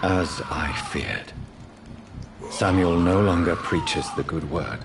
As I feared, Samuel no longer preaches the good word.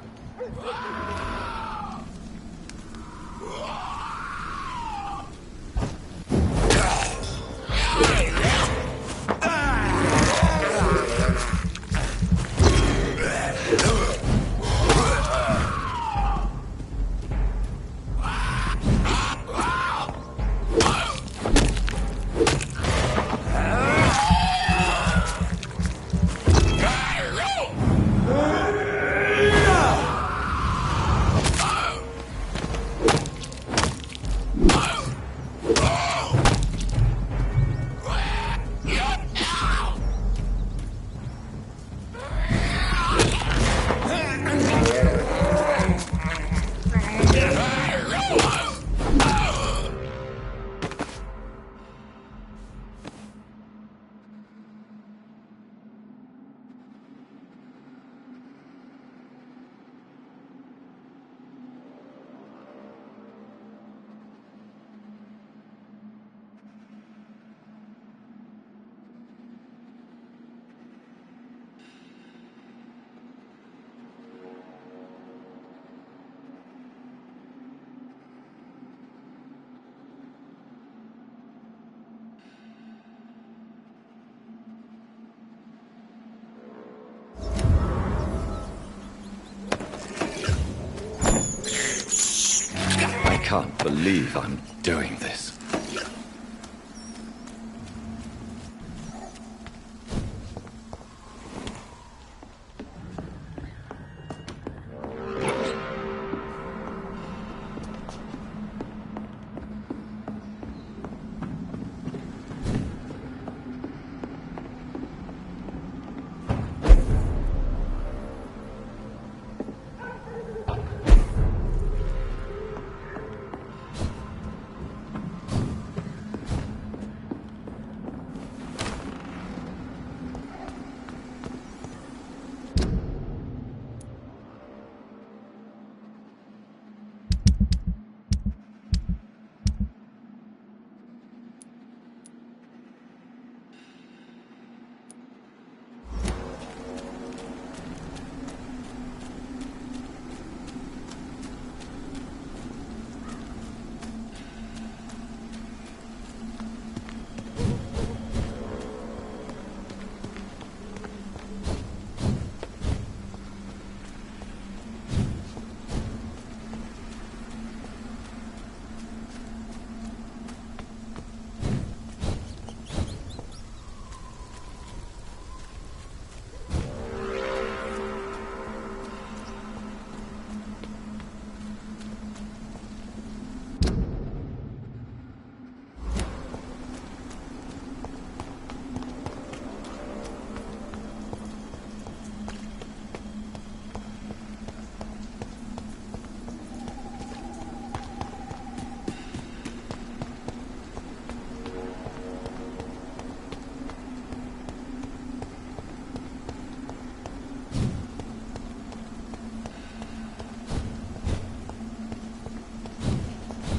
can't believe I'm doing this.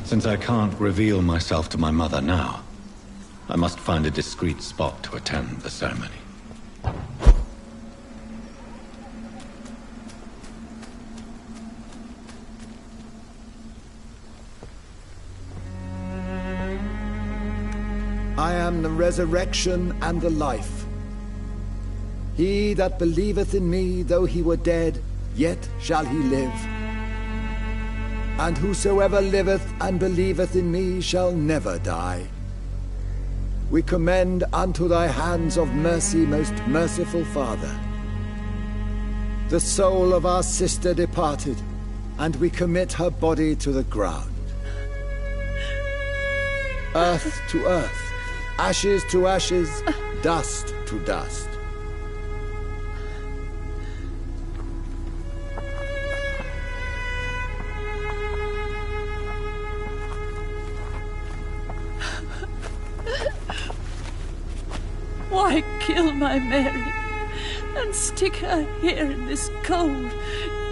Since I can't reveal myself to my mother now, I must find a discreet spot to attend the ceremony. I am the resurrection and the life. He that believeth in me, though he were dead, yet shall he live. And whosoever liveth and believeth in me shall never die. We commend unto thy hands of mercy, most merciful Father, the soul of our sister departed, and we commit her body to the ground. Earth to earth, ashes to ashes, dust to dust. Why kill my Mary and stick her here in this cold,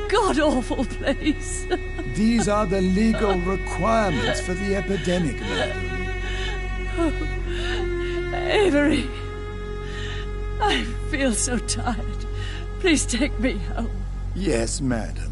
god-awful place? These are the legal requirements for the epidemic, madam. Oh, Avery, I feel so tired. Please take me home. Yes, madam.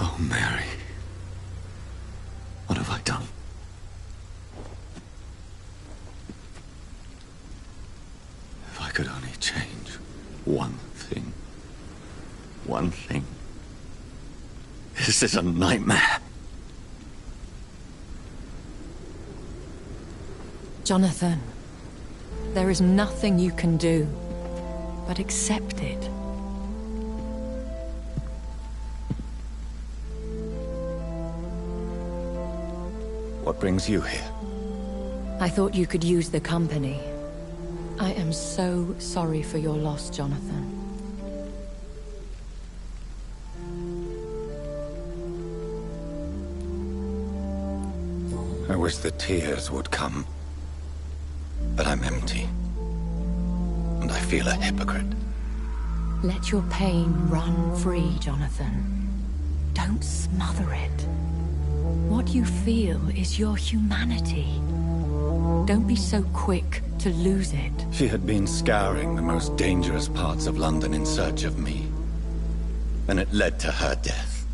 Oh, Mary. What have I done? If I could only change one thing. One thing. This is a nightmare. Jonathan, there is nothing you can do but accept it. What brings you here? I thought you could use the company. I am so sorry for your loss, Jonathan. I wish the tears would come. But I'm empty. And I feel a hypocrite. Let your pain run free, Jonathan. Don't smother it. What you feel is your humanity. Don't be so quick to lose it. She had been scouring the most dangerous parts of London in search of me. And it led to her death.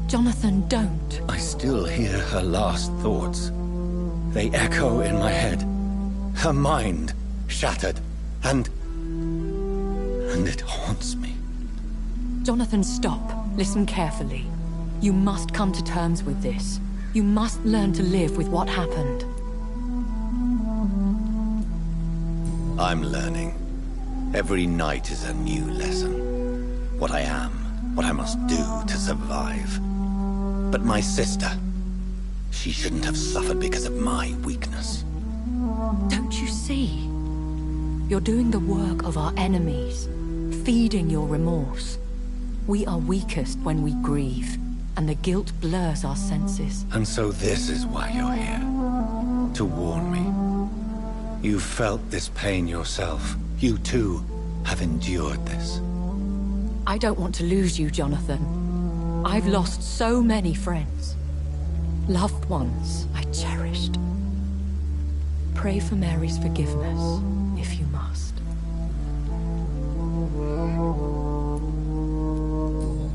Jonathan, don't. I still hear her last thoughts. They echo in my head. Her mind shattered, and it haunts me. Jonathan, stop. Listen carefully. You must come to terms with this. You must learn to live with what happened. I'm learning. Every night is a new lesson. What I am, what I must do to survive. But my sister, she shouldn't have suffered because of my weakness. Don't you see? You're doing the work of our enemies, feeding your remorse. We are weakest when we grieve, and the guilt blurs our senses. And so this is why you're here. To warn me. You've felt this pain yourself. You too have endured this. I don't want to lose you, Jonathan. I've lost so many friends. Loved ones I cherished. Pray for Mary's forgiveness, if you must.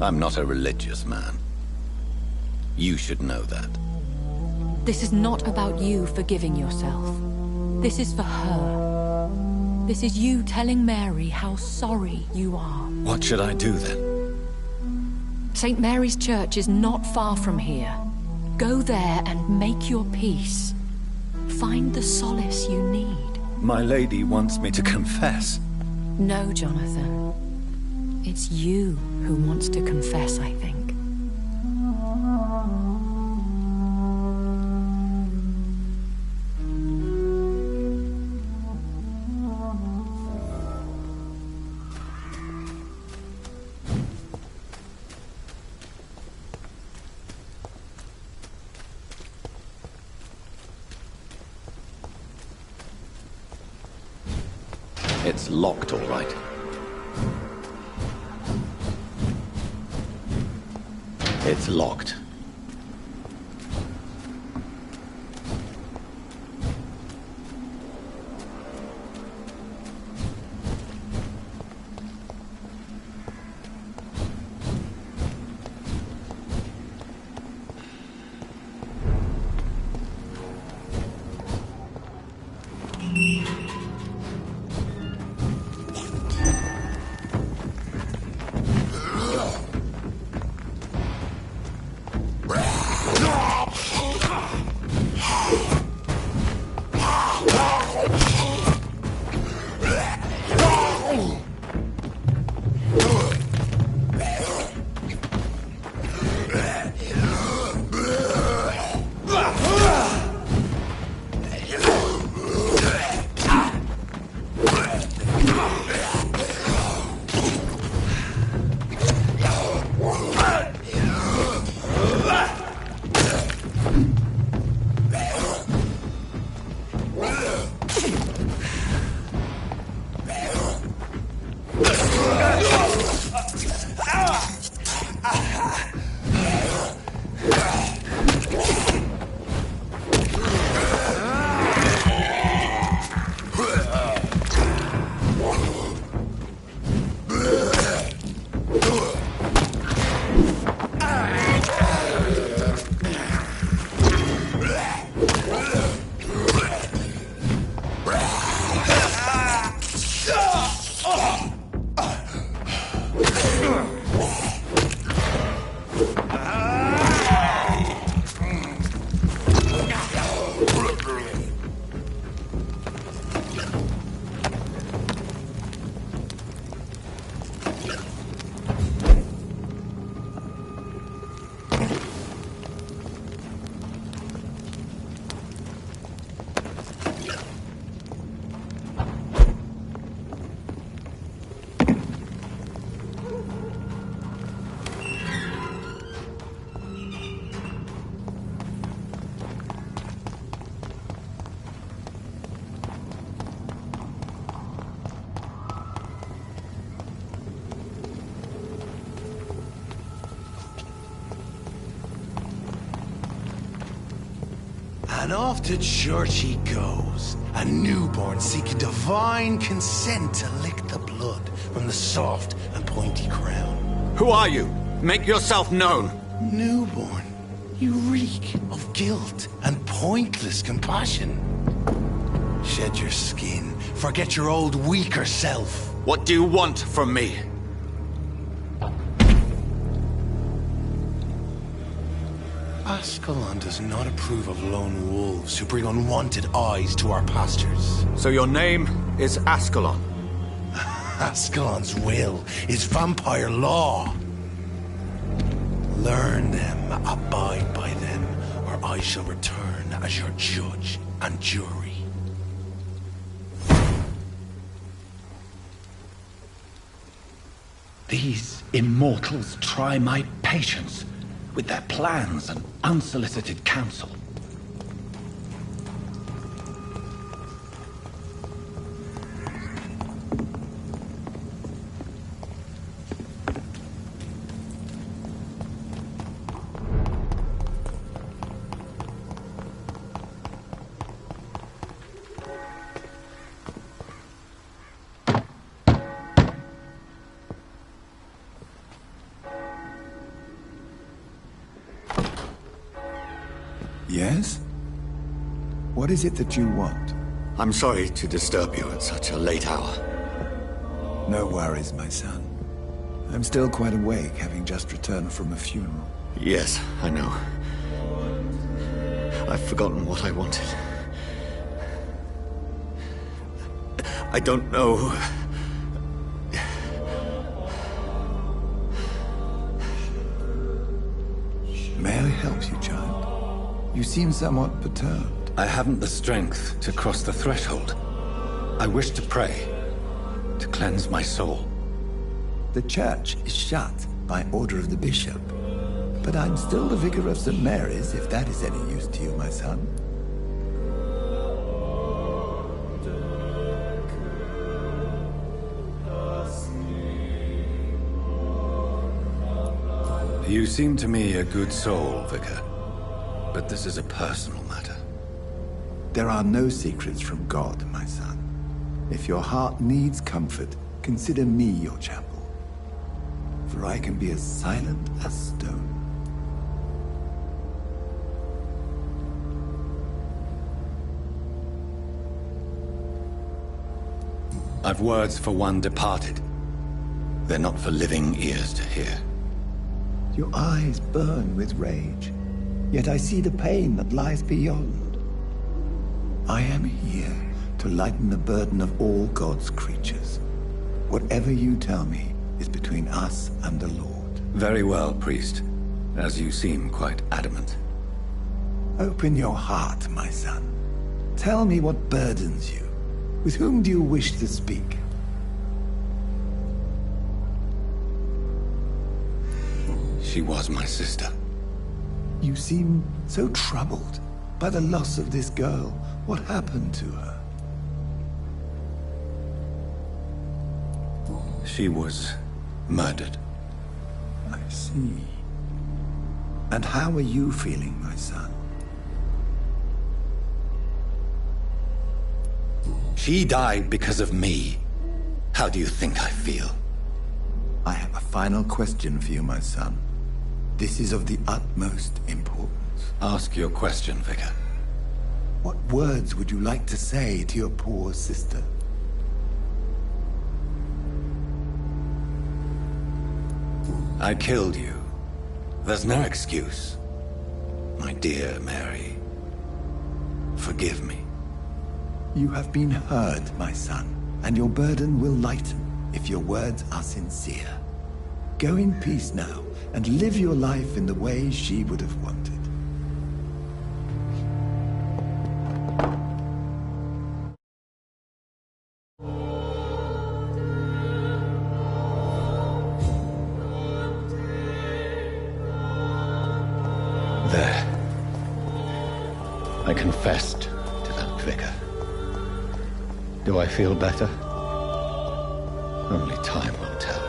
I'm not a religious man. You should know that. This is not about you forgiving yourself. This is for her. This is you telling Mary how sorry you are. What should I do then? St. Mary's Church is not far from here. Go there and make your peace. Find the solace you need. My lady wants me to confess. No, Jonathan. It's you who wants to confess, I think. It's locked, all right. It's locked. And off to church he goes, a newborn seeking divine consent to lick the blood from the soft and pointy crown. Who are you? Make yourself known. Newborn, you reek of guilt and pointless compassion. Shed your skin, forget your old weaker self. What do you want from me? Ascalon does not approve of lone wolves who bring unwanted eyes to our pastures. So your name is Ascalon? Ascalon's will is vampire law. Learn them, abide by them, or I shall return as your judge and jury. These immortals try my patience with their plans and unsolicited counsel. Yes? What is it that you want? I'm sorry to disturb you at such a late hour. No worries, my son. I'm still quite awake, having just returned from a funeral. Yes, I know. I've forgotten what I wanted. I don't know. May I help you, child? You seem somewhat perturbed. I haven't the strength to cross the threshold. I wish to pray, to cleanse my soul. The church is shut by order of the bishop. But I'm still the vicar of St. Mary's, if that is any use to you, my son. You seem to me a good soul, Vicar. But this is a personal matter. There are no secrets from God, my son. If your heart needs comfort, consider me your chapel. For I can be as silent as stone. I've words for one departed. They're not for living ears to hear. Your eyes burn with rage, yet I see the pain that lies beyond. I am here to lighten the burden of all God's creatures. Whatever you tell me is between us and the Lord. Very well, priest, as you seem quite adamant. Open your heart, my son. Tell me what burdens you. With whom do you wish to speak? She was my sister. You seem so troubled by the loss of this girl. What happened to her? She was murdered. I see. And how are you feeling, my son? She died because of me. How do you think I feel? I have a final question for you, my son. This is of the utmost importance. Ask your question, Vicar. What words would you like to say to your poor sister? I killed you. There's no excuse. My dear Mary, forgive me. You have been heard, my son, and your burden will lighten if your words are sincere. Go in peace now, and live your life in the way she would have wanted. There. I confessed to that vicar. Do I feel better? Only time will tell.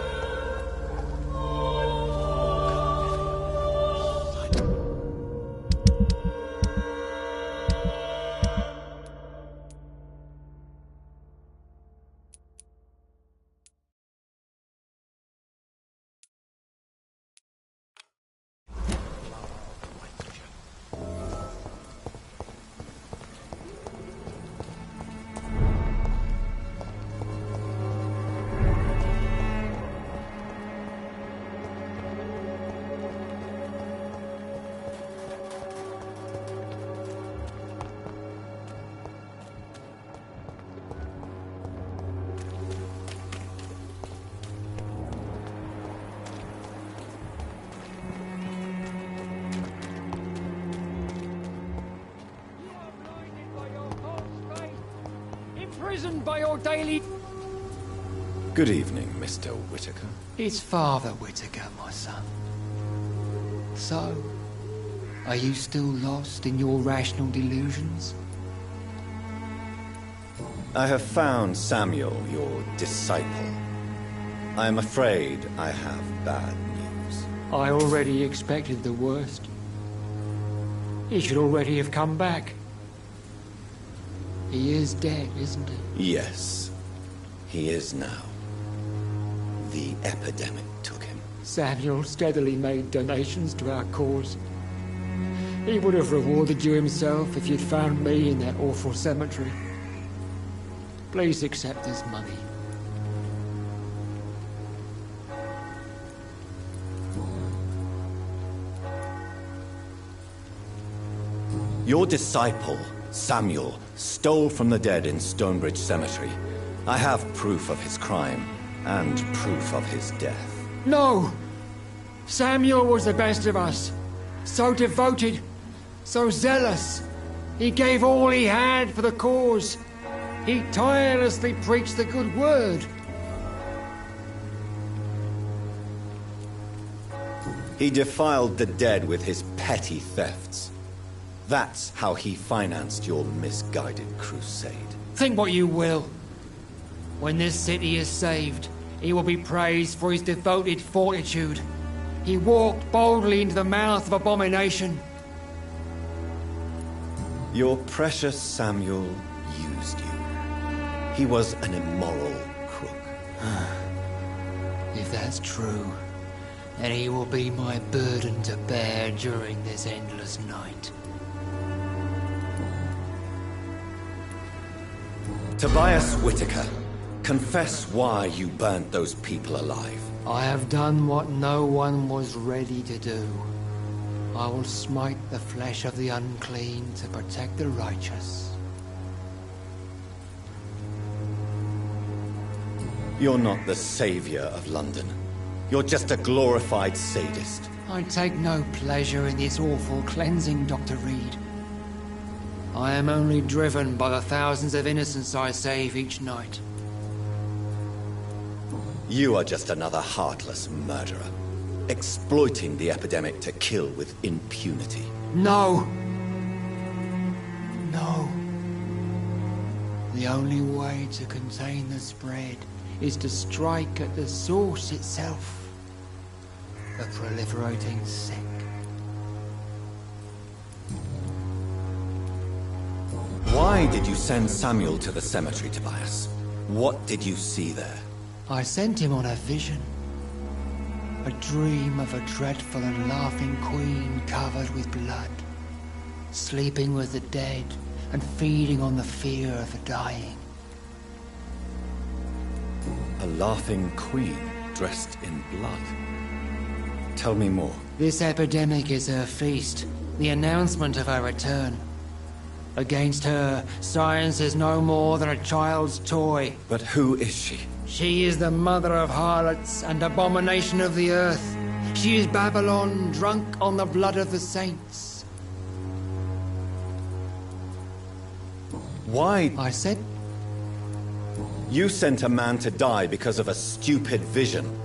imprisoned by your daily... Good evening, Mr. Whitaker. It's Father Whitaker, my son. So, are you still lost in your rational delusions? I have found Samuel, your disciple. I am afraid I have bad news. I already expected the worst. He should already have come back. He is dead, isn't he? Yes, he is now. The epidemic took him. Samuel steadily made donations to our cause. He would have rewarded you himself if you'd found me in that awful cemetery. Please accept this money. Your disciple, Samuel, stole from the dead in Stonebridge Cemetery. I have proof of his crime, and proof of his death. No! Samuel was the best of us. So devoted, so zealous. He gave all he had for the cause. He tirelessly preached the good word. He defiled the dead with his petty thefts. That's how he financed your misguided crusade. Think what you will. When this city is saved, he will be praised for his devoted fortitude. He walked boldly into the mouth of abomination. Your precious Samuel used you. He was an immoral crook. If that's true, then he will be my burden to bear during this endless night. Tobias Whitaker, confess why you burnt those people alive. I have done what no one was ready to do. I will smite the flesh of the unclean to protect the righteous. You're not the savior of London. You're just a glorified sadist. I take no pleasure in this awful cleansing, Dr. Reed. I am only driven by the thousands of innocents I save each night. You are just another heartless murderer, exploiting the epidemic to kill with impunity. No! No. The only way to contain the spread is to strike at the source itself. The proliferating sick. Why did you send Samuel to the cemetery, Tobias? What did you see there? I sent him on a vision. A dream of a dreadful and laughing queen covered with blood, sleeping with the dead and feeding on the fear of the dying. A laughing queen dressed in blood. Tell me more. This epidemic is her feast, the announcement of her return. Against her, science is no more than a child's toy. But who is she? She is the mother of harlots and abomination of the earth. She is Babylon, drunk on the blood of the saints. Why? I said... You sent a man to die because of a stupid vision.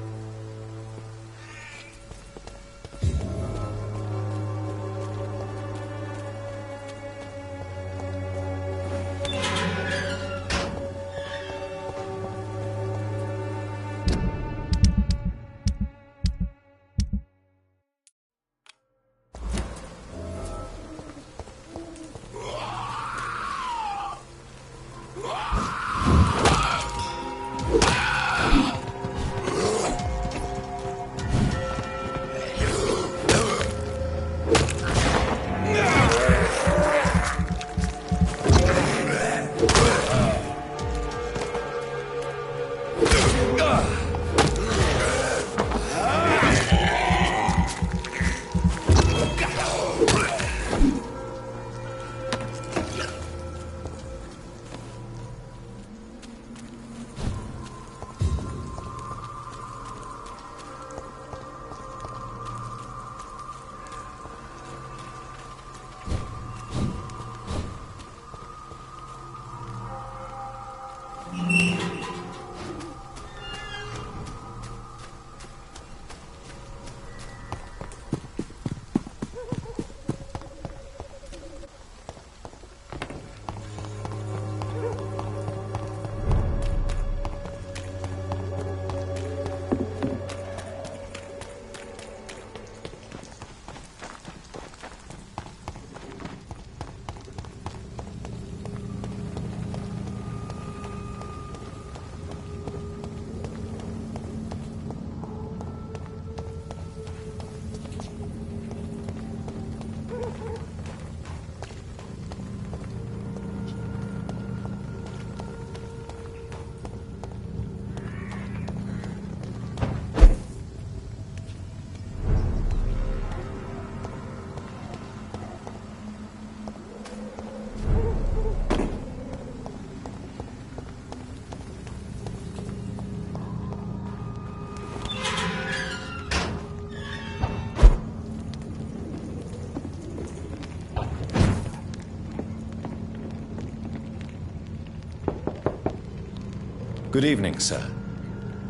Good evening, sir.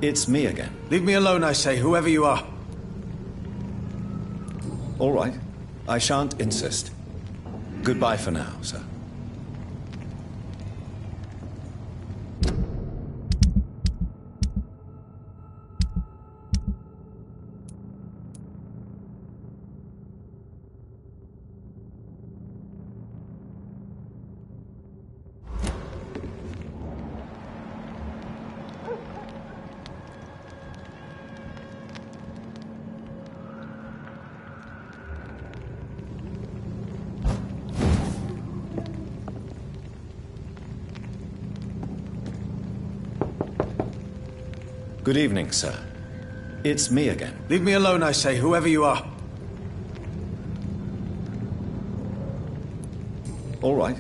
It's me again. Leave me alone, I say, whoever you are. All right. I shan't insist. Goodbye for now, sir. Good evening, sir. It's me again. Leave me alone, I say, whoever you are. All right.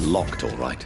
locked, all right.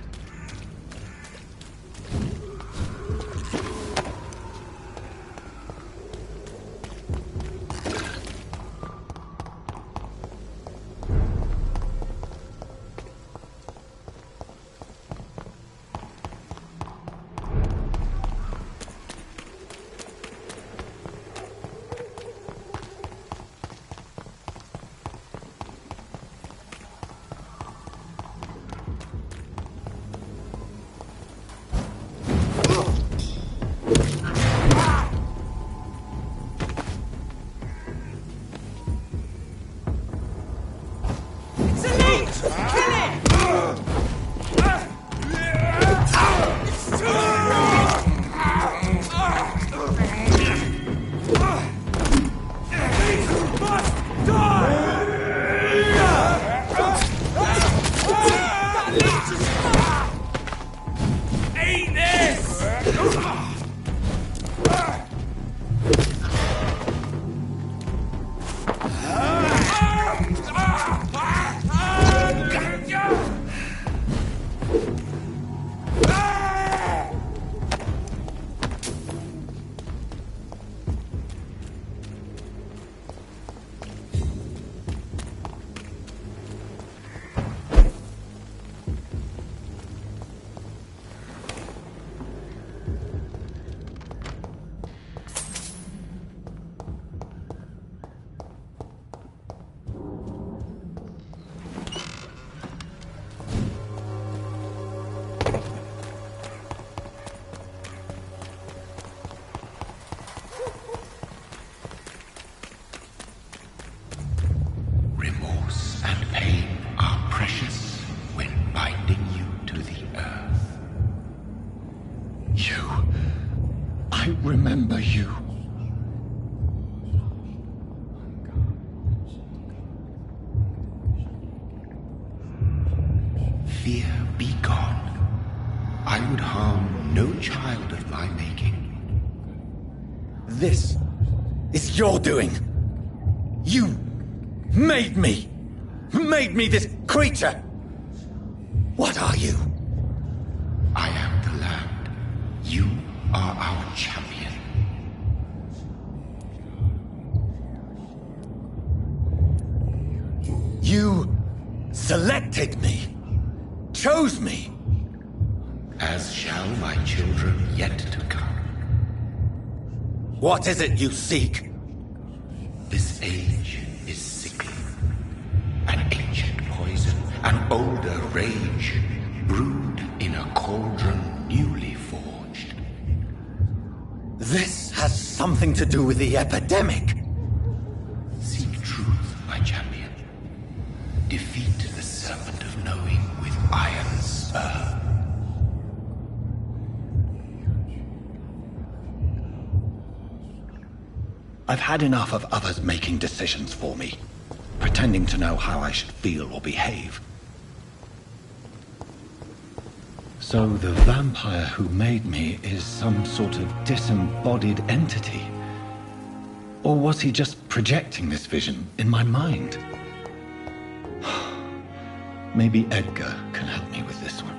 Remember you. Fear be gone. I would harm no child of my making. This is your doing. You made me this creature. What are you? I am the land. You are our champion. You selected me, chose me. As shall my children yet to come. What is it you seek? This age is sickly. An ancient poison, an older rage, brewed in a cauldron newly forged. This has something to do with the epidemic. Seek truth, my champion. Defeat the serpent of knowing with iron spur. I've had enough of others making decisions for me, pretending to know how I should feel or behave. So the vampire who made me is some sort of disembodied entity? Or was he just projecting this vision in my mind? Maybe Edgar can help me with this one.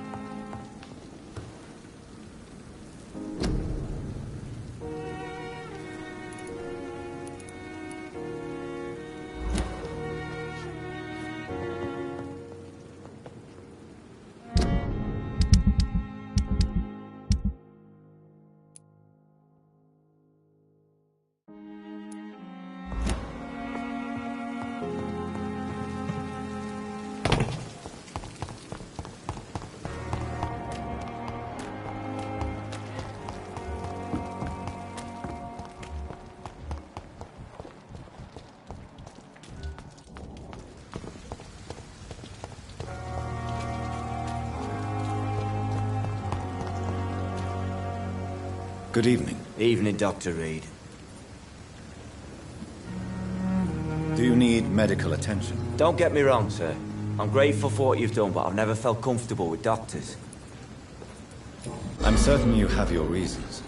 Good evening. Evening, Dr. Reed. Do you need medical attention? Don't get me wrong, sir. I'm grateful for what you've done, but I've never felt comfortable with doctors. I'm certain you have your reasons.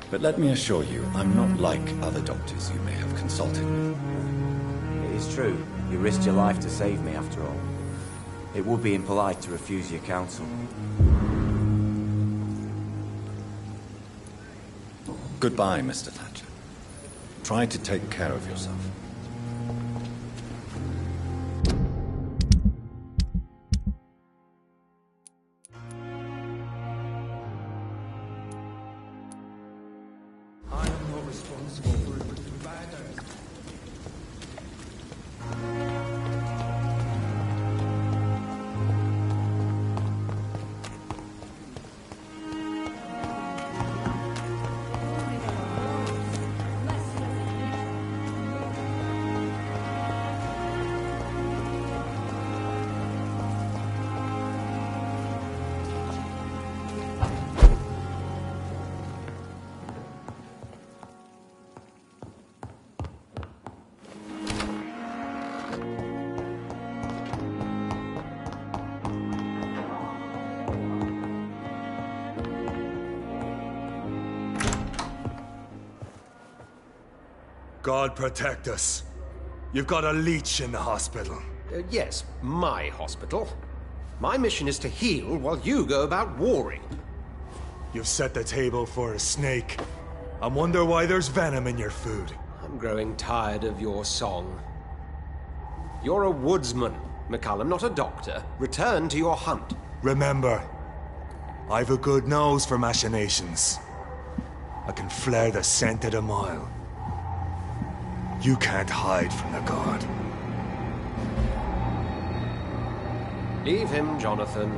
But let me assure you, I'm not like other doctors you may have consulted with. It is true. You risked your life to save me, after all. It would be impolite to refuse your counsel. Goodbye, Mr. Thatcher. Try to take care of yourself. I am not responsible for everything bad. God protect us. You've got a leech in the hospital. Yes, my hospital. My mission is to heal while you go about warring. You've set the table for a snake. I wonder why there's venom in your food. I'm growing tired of your song. You're a woodsman, McCallum, not a doctor. Return to your hunt. Remember, I've a good nose for machinations. I can flare the scent at a mile. You can't hide from the god. Leave him, Jonathan.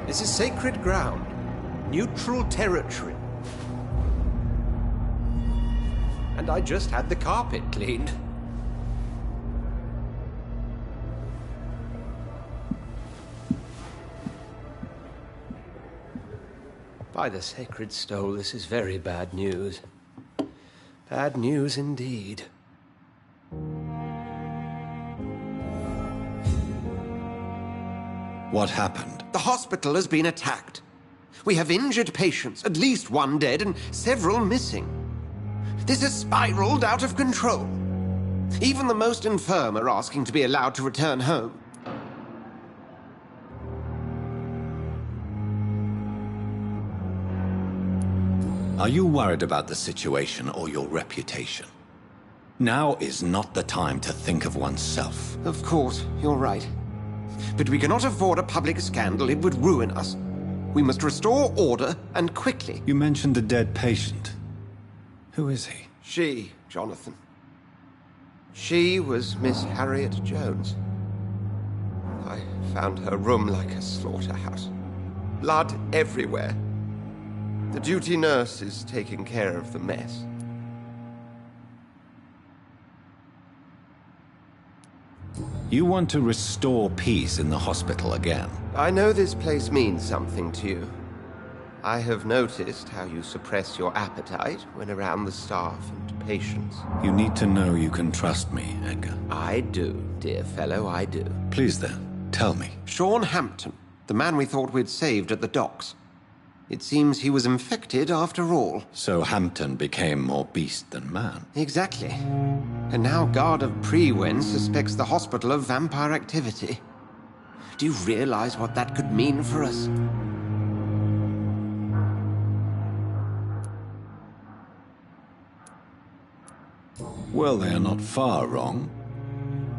This is sacred ground. Neutral territory. And I just had the carpet cleaned. By the sacred stole, this is very bad news. Bad news indeed. What happened? The hospital has been attacked. We have injured patients, at least one dead and several missing. This has spiraled out of control. Even the most infirm are asking to be allowed to return home. Are you worried about the situation or your reputation? Now is not the time to think of oneself. Of course, you're right. But we cannot afford a public scandal. It would ruin us. We must restore order, and quickly. You mentioned a dead patient. Who is he? She, Jonathan. She was Miss Harriet Jones. I found her room like a slaughterhouse. Blood everywhere. The duty nurse is taking care of the mess. You want to restore peace in the hospital again? I know this place means something to you. I have noticed how you suppress your appetite when around the staff and patients. You need to know you can trust me, Edgar. I do, dear fellow, I do. Please then, tell me. Sean Hampton, the man we thought we'd saved at the docks. It seems he was infected after all. So Hampton became more beast than man. Exactly. And now Guard of Prewen suspects the hospital of vampire activity. Do you realize what that could mean for us? Well, they are not far wrong.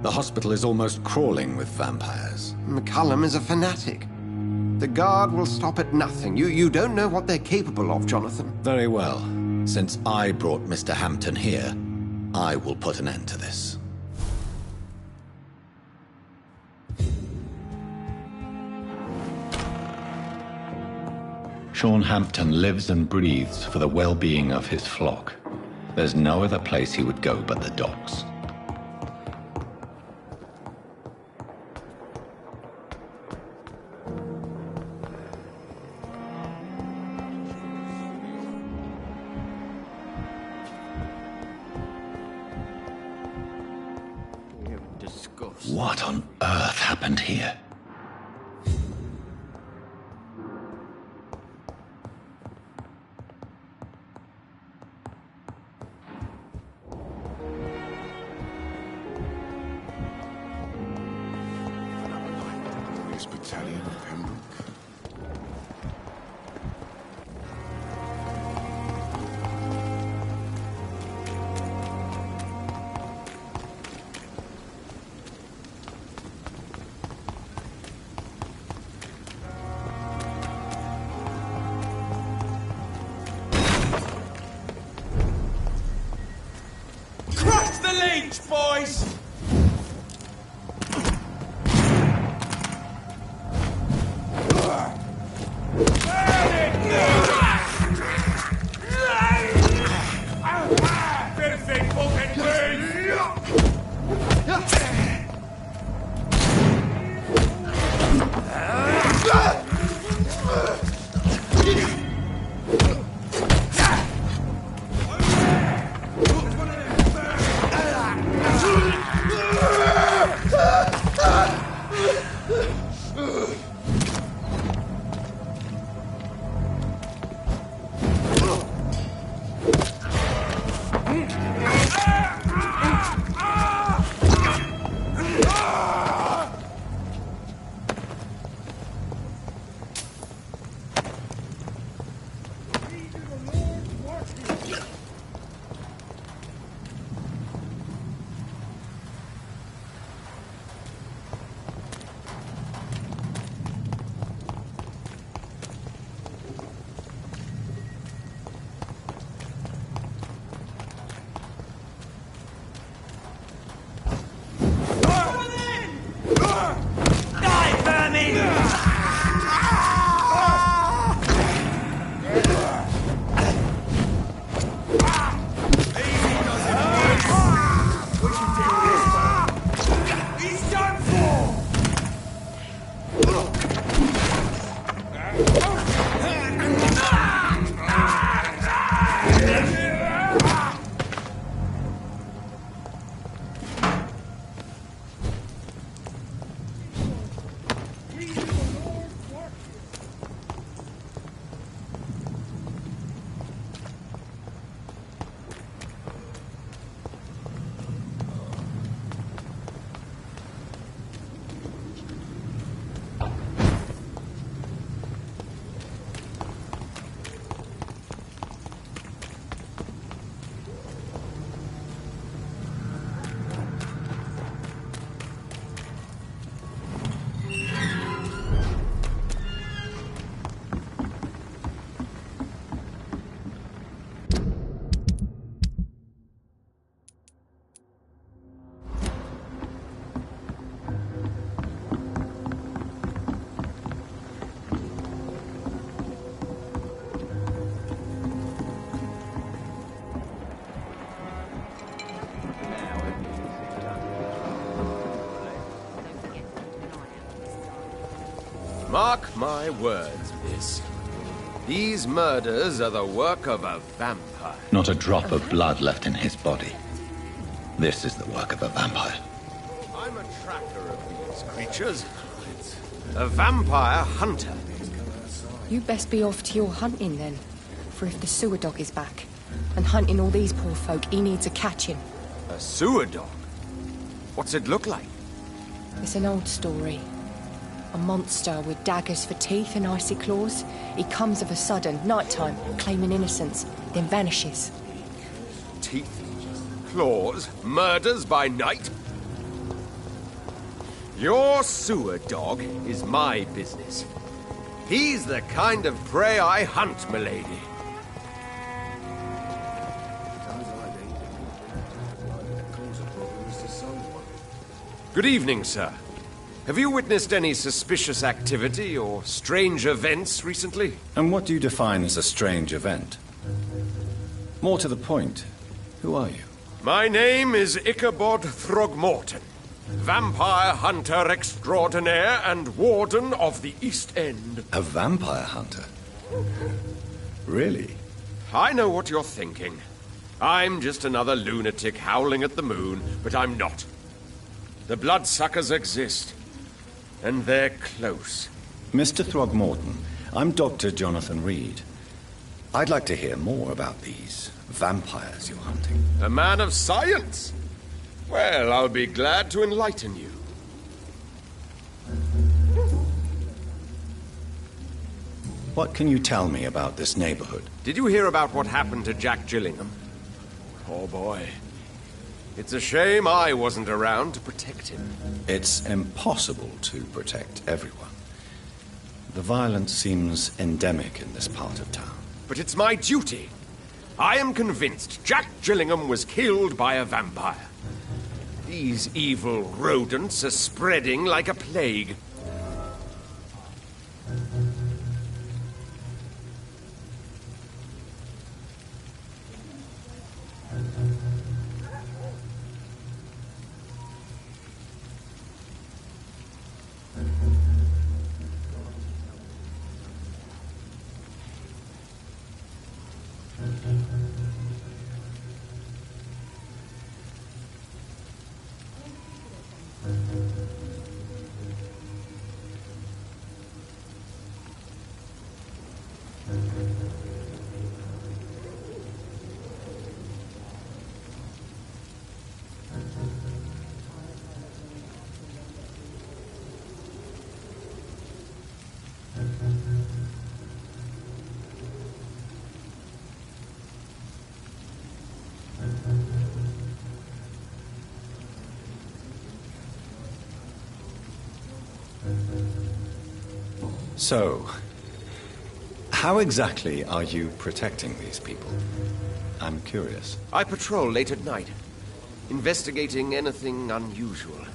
The hospital is almost crawling with vampires. McCallum is a fanatic. The Guard will stop at nothing. You don't know what they're capable of, Jonathan. Very well. Since I brought Mr. Hampton here, I will put an end to this. Sean Hampton lives and breathes for the well-being of his flock. There's no other place he would go but the docks. What on earth happened here? Crush the leech, boys! Mark my words, miss. These murders are the work of a vampire. Not a drop of blood left in his body. This is the work of a vampire. I'm a tracker of these creatures. A vampire hunter. You best be off to your hunting then. For if the sewer dog is back, and hunting all these poor folk, he needs a catching. A sewer dog? What's it look like? It's an old story. A monster with daggers for teeth and icy claws. He comes of a sudden, nighttime, claiming innocence, then vanishes. Teeth, claws, murders by night? Your sewer dog is my business. He's the kind of prey I hunt, milady. Good evening, sir. Have you witnessed any suspicious activity or strange events recently? And what do you define as a strange event? More to the point, who are you? My name is Ichabod Throgmorton, vampire hunter extraordinaire and warden of the East End. A vampire hunter? Really? I know what you're thinking. I'm just another lunatic howling at the moon, but I'm not. The bloodsuckers exist. And they're close. Mr. Throgmorton, I'm Dr. Jonathan Reed. I'd like to hear more about these vampires you're hunting. A man of science? Well, I'll be glad to enlighten you. What can you tell me about this neighborhood? Did you hear about what happened to Jack Gillingham? Poor boy. It's a shame I wasn't around to protect him. It's impossible to protect everyone. The violence seems endemic in this part of town. But it's my duty. I am convinced Jack Gillingham was killed by a vampire. These evil rodents are spreading like a plague. So, how exactly are you protecting these people? I'm curious. I patrol late at night, investigating anything unusual.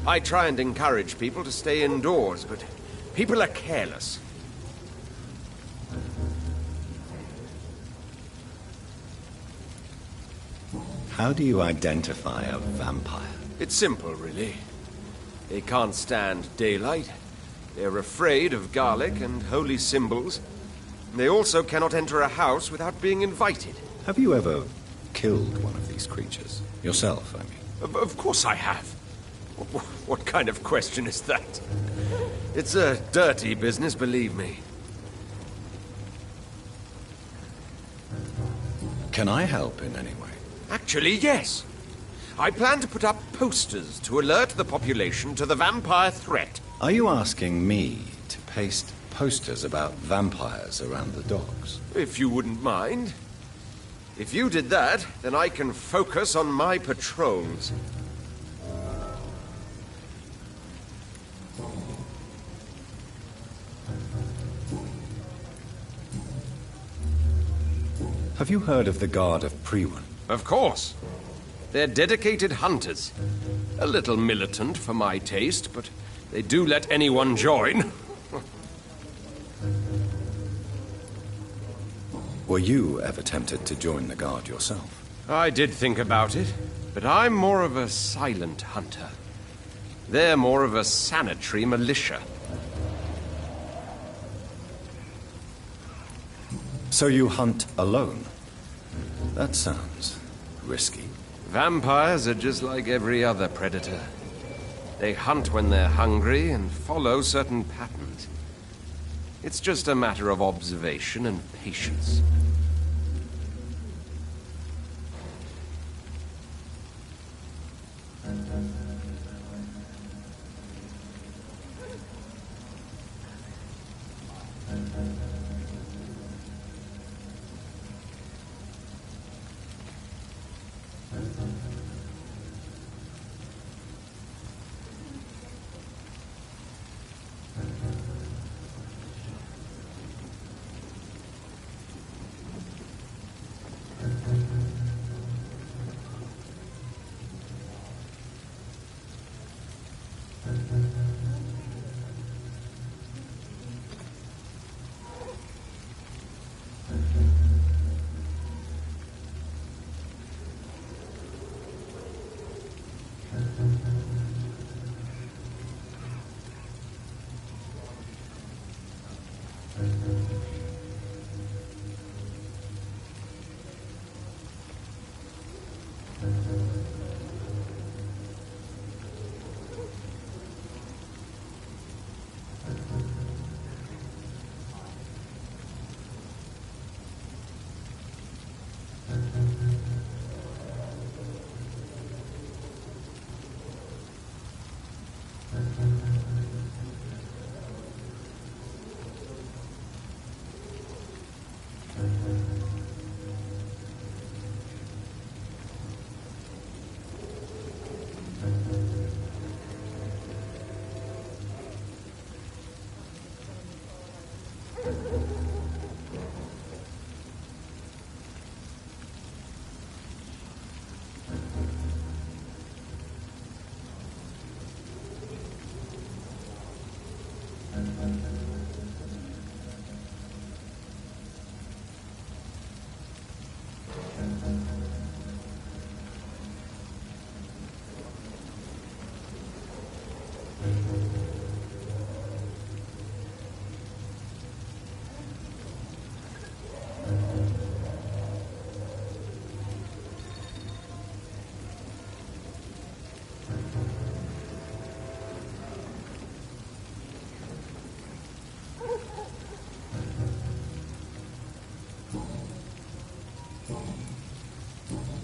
I try and encourage people to stay indoors, but people are careless. How do you identify a vampire? It's simple, really. They can't stand daylight. They're afraid of garlic and holy symbols. They also cannot enter a house without being invited. Have you ever killed one of these creatures? Yourself, I mean. Of course I have. What kind of question is that? It's a dirty business, believe me. Can I help in any way? Actually, yes. I plan to put up posters to alert the population to the vampire threat. Are you asking me to paste posters about vampires around the docks? If you wouldn't mind. If you did that, then I can focus on my patrols. Have you heard of the Guard of Priwen? Of course. They're dedicated hunters. A little militant for my taste, but they do let anyone join. Were you ever tempted to join the Guard yourself? I did think about it, but I'm more of a silent hunter. They're more of a sanitary militia. So you hunt alone? That sounds risky. Vampires are just like every other predator. They hunt when they're hungry and follow certain patterns. It's just a matter of observation and patience.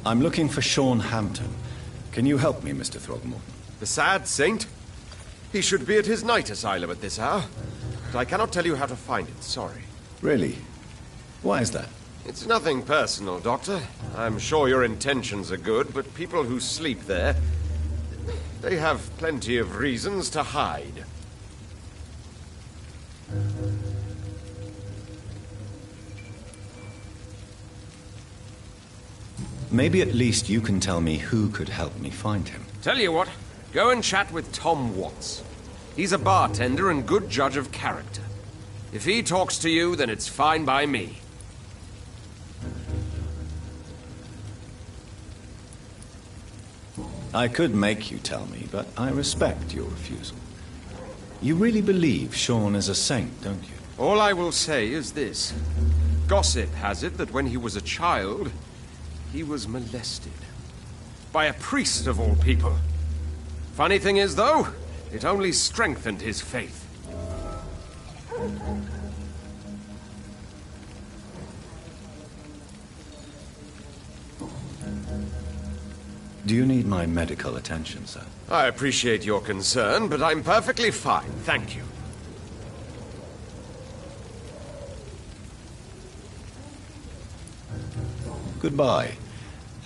I'm looking for Sean Hampton. Can you help me, Mr. Throgmorton? The sad saint? He should be at his night asylum at this hour. But I cannot tell you how to find it, sorry. Really? Why is that? It's nothing personal, Doctor. I'm sure your intentions are good, but people who sleep there, they have plenty of reasons to hide. Maybe at least you can tell me who could help me find him. Tell you what, go and chat with Tom Watts. He's a bartender and good judge of character. If he talks to you, then it's fine by me. I could make you tell me, but I respect your refusal. You really believe Sean is a saint, don't you? All I will say is this. Gossip has it that when he was a child, he was molested. By a priest of all people. Funny thing is, though, it only strengthened his faith. Do you need my medical attention, sir? I appreciate your concern, but I'm perfectly fine, thank you. Goodbye,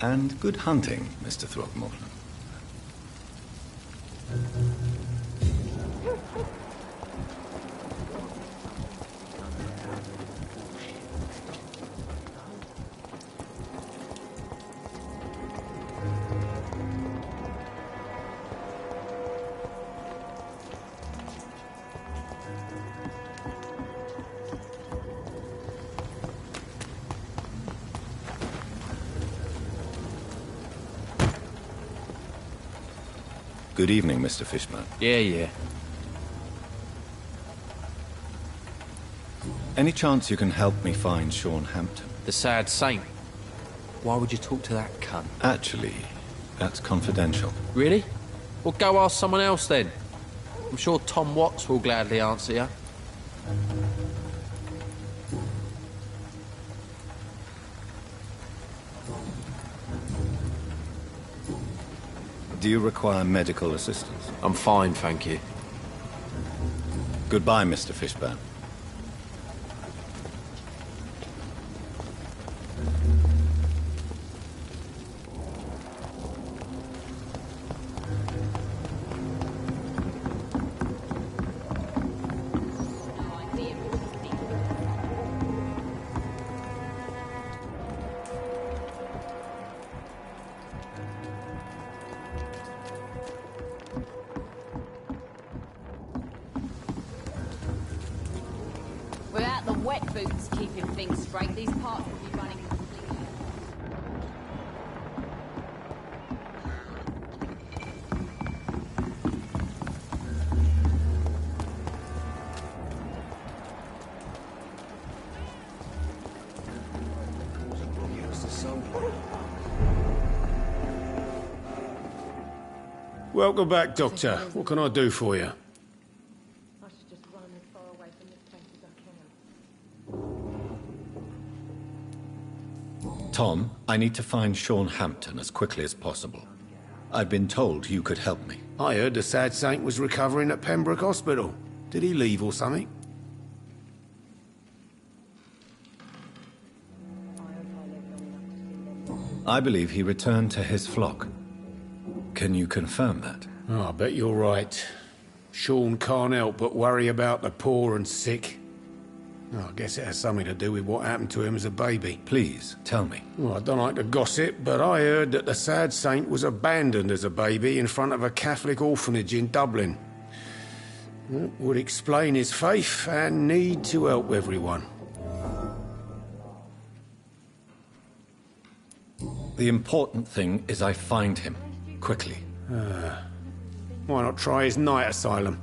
and good hunting, Mr. Throgmorton. Good evening, Mr. Fishman. Yeah. Any chance you can help me find Sean Hampton? The sad saint. Why would you talk to that cunt? Actually, that's confidential. Really? Well, go ask someone else then. I'm sure Tom Watts will gladly answer you. Do you require medical assistance? I'm fine, thank you. Goodbye, Mr. Fishburne. Without the wet boots keeping things straight, these parts will be running completely. Welcome back, Doctor. What can I do for you? Tom, I need to find Sean Hampton as quickly as possible. I've been told you could help me. I heard the sad saint was recovering at Pembroke Hospital. Did he leave or something? I believe he returned to his flock. Can you confirm that? Oh, I bet you're right. Sean can't help but worry about the poor and sick. Oh, I guess it has something to do with what happened to him as a baby. Please, tell me. Well, I don't like to gossip, but I heard that the sad saint was abandoned as a baby in front of a Catholic orphanage in Dublin. That would explain his faith and need to help everyone. The important thing is I find him, quickly. Why not try his night asylum?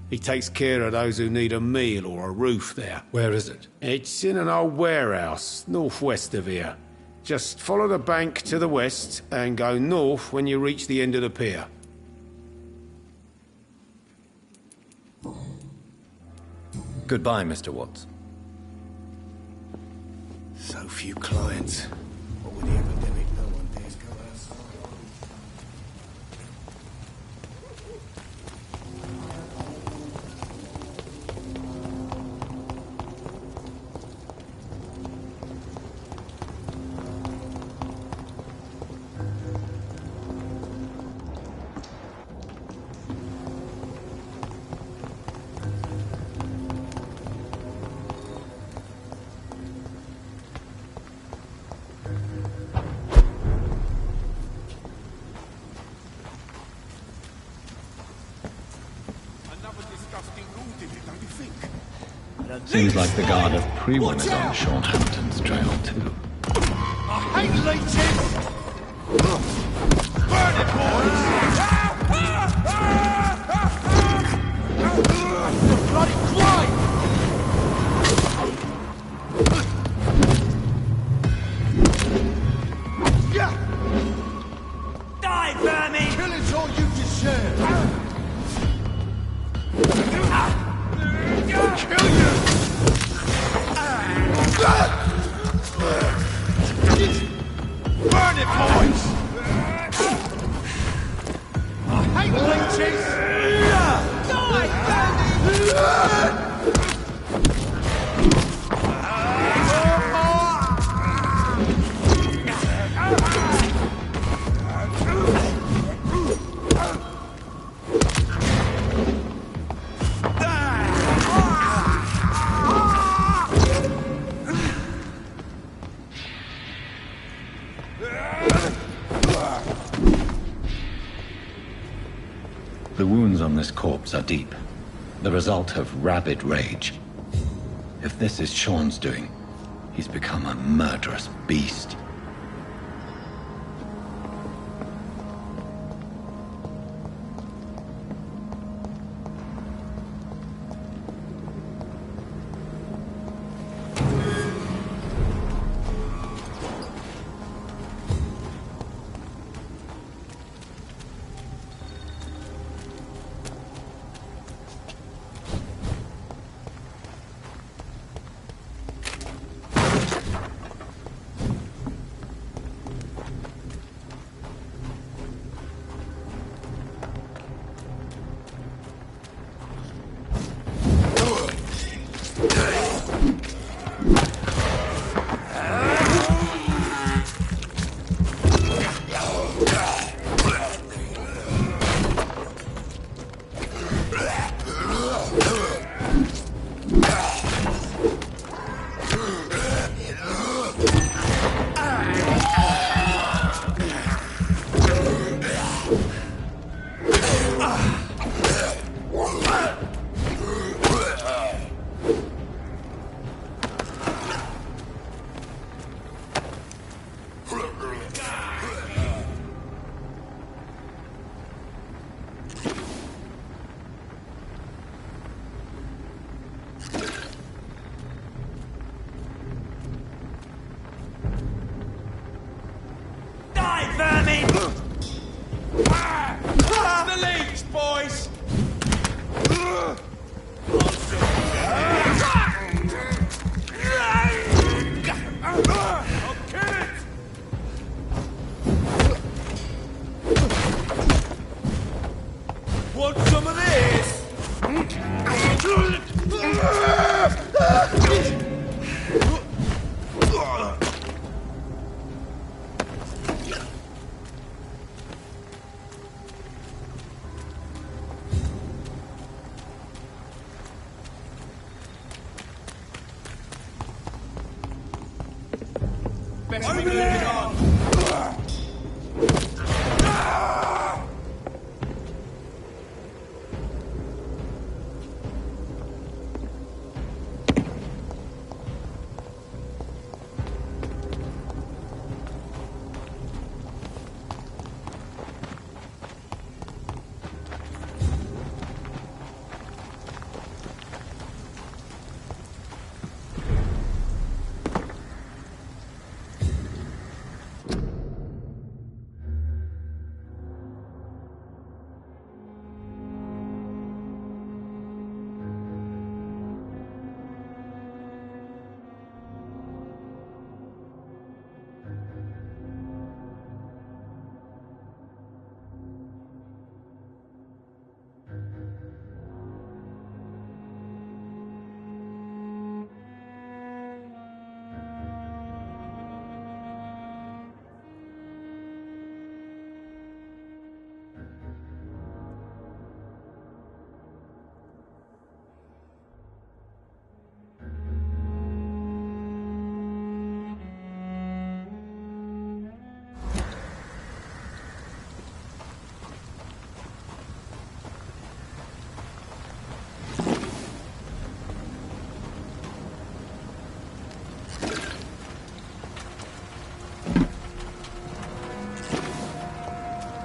He takes care of those who need a meal or a roof there. Where is it? It's in an old warehouse, northwest of here. Just follow the bank to the west and go north when you reach the end of the pier. Goodbye, Mr. Watts. So few clients. What with the epidemic, no one dares go Seems like the guard of Prewell is on Sean Hampton's trail, too. I hate leeches! Burn it, boys! Bloody crime! Die, vermin! Kill it or you deserve! I'll kill you! Burn it, boys! I hate leeches! Die, vermin! The wounds on this corpse are deep, the result of rabid rage. If this is Sean's doing, he's become a murderous beast.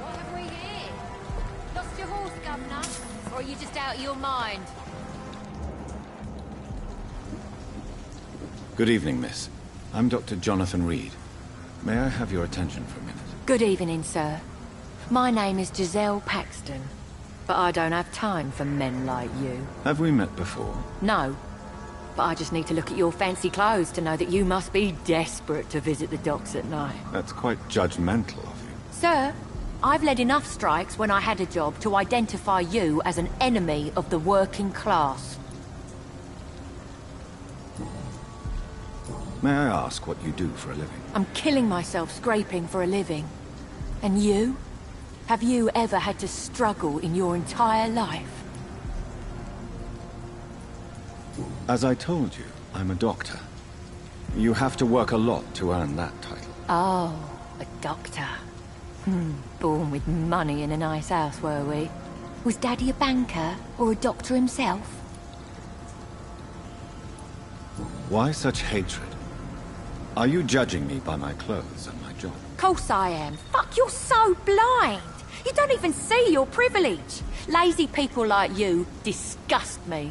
What have we here? Lost your horse, Governor? Or are you just out of your mind? Good evening, miss. I'm Dr. Jonathan Reed. May I have your attention for a minute? Good evening, sir. My name is Giselle Paxton, but I don't have time for men like you. Have we met before? No, but I just need to look at your fancy clothes to know that you must be desperate to visit the docks at night. That's quite judgmental of you. Sir, I've led enough strikes when I had a job to identify you as an enemy of the working class. May I ask what you do for a living? I'm killing myself scraping for a living. And you? Have you ever had to struggle in your entire life? As I told you, I'm a doctor. You have to work a lot to earn that title. Oh, a doctor. Born with money in a nice house, were we? Was Daddy a banker or a doctor himself? Why such hatred? Are you judging me by my clothes and my job? Course I am. Fuck, you're so blind. You don't even see your privilege. Lazy people like you disgust me.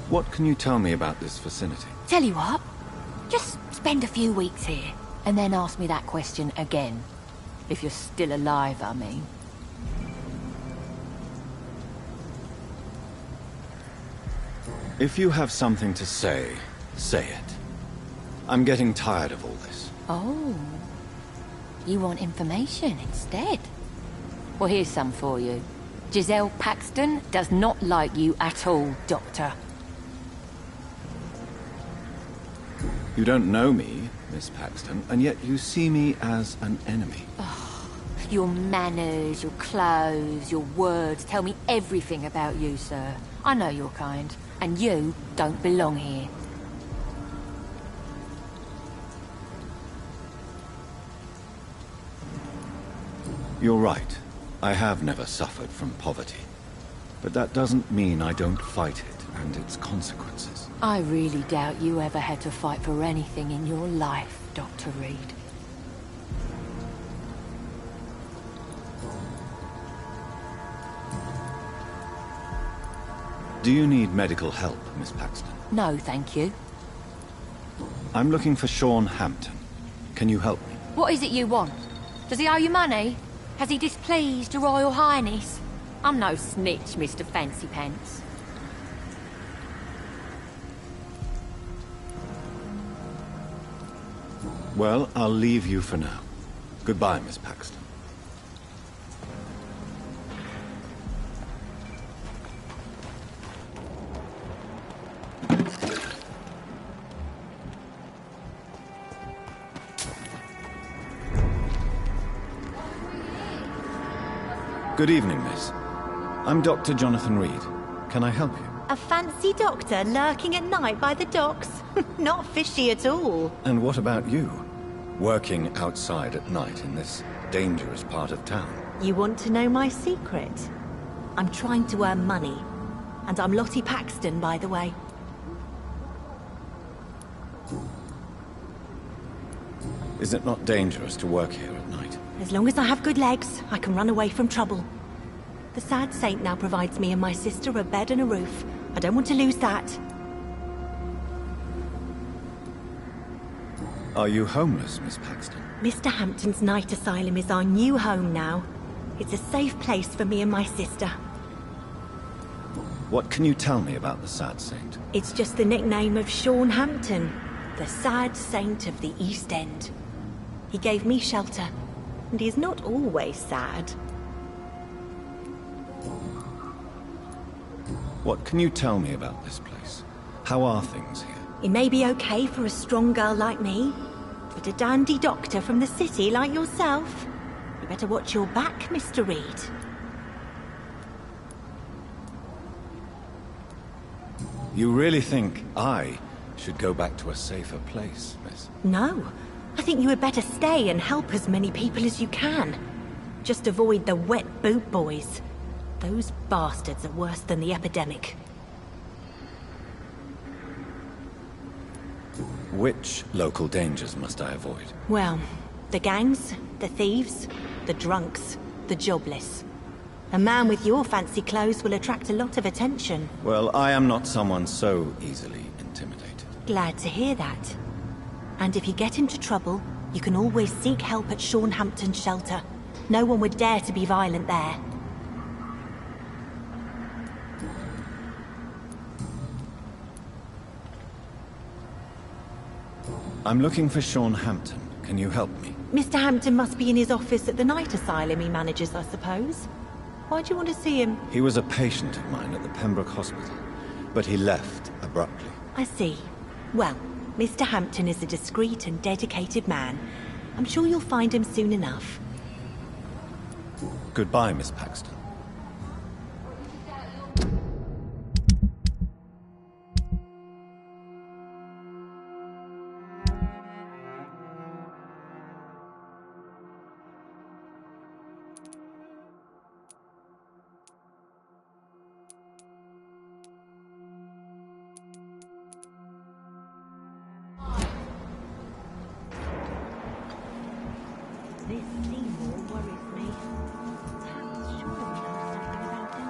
What can you tell me about this vicinity? Tell you what, just spend a few weeks here, and then ask me that question again. If you're still alive, I mean. If you have something to say, say it. I'm getting tired of all this. Oh. You want information instead? Well, here's some for you. Giselle Paxton does not like you at all, Doctor. You don't know me, Miss Paxton, and yet you see me as an enemy. Oh, your manners, your clothes, your words tell me everything about you, sir. I know your kind, and you don't belong here. You're right. I have never suffered from poverty. But that doesn't mean I don't fight it and its consequences. I really doubt you ever had to fight for anything in your life, Dr. Reed. Do you need medical help, Miss Paxton? No, thank you. I'm looking for Sean Hampton. Can you help me? What is it you want? Does he owe you money? Has he displeased your Royal Highness? I'm no snitch, Mr. Fancy Pants. Well, I'll leave you for now. Goodbye, Miss Paxton. Good evening, miss. I'm Dr. Jonathan Reed. Can I help you? A fancy doctor lurking at night by the docks? Not fishy at all. And what about you? Working outside at night in this dangerous part of town? You want to know my secret? I'm trying to earn money. And I'm Lottie Paxton, by the way. Is it not dangerous to work here at night? As long as I have good legs, I can run away from trouble. The sad saint now provides me and my sister a bed and a roof. I don't want to lose that. Are you homeless, Miss Paxton? Mr. Hampton's night asylum is our new home now. It's a safe place for me and my sister. What can you tell me about the sad saint? It's just the nickname of Sean Hampton, the sad saint of the East End. He gave me shelter. And he's not always sad. What can you tell me about this place? How are things here? It may be okay for a strong girl like me, but a dandy doctor from the city like yourself, you better watch your back, Mr. Reed. You really think I should go back to a safer place, miss? No. I think you had better stay and help as many people as you can. Just avoid the wet boot boys. Those bastards are worse than the epidemic. Which local dangers must I avoid? Well, the gangs, the thieves, the drunks, the jobless. A man with your fancy clothes will attract a lot of attention. Well, I am not someone so easily intimidated. Glad to hear that. And if you get into trouble, you can always seek help at Shornhampton's shelter. No one would dare to be violent there. I'm looking for Sean Hampton. Can you help me? Mr. Hampton must be in his office at the night asylum he manages, I suppose. Why do you want to see him? He was a patient of mine at the Pembroke Hospital, but he left abruptly. I see. Well, Mr. Hampton is a discreet and dedicated man. I'm sure you'll find him soon enough. Goodbye, Miss Paxton. This Seymour worries me. Perhaps Sean knows something about him.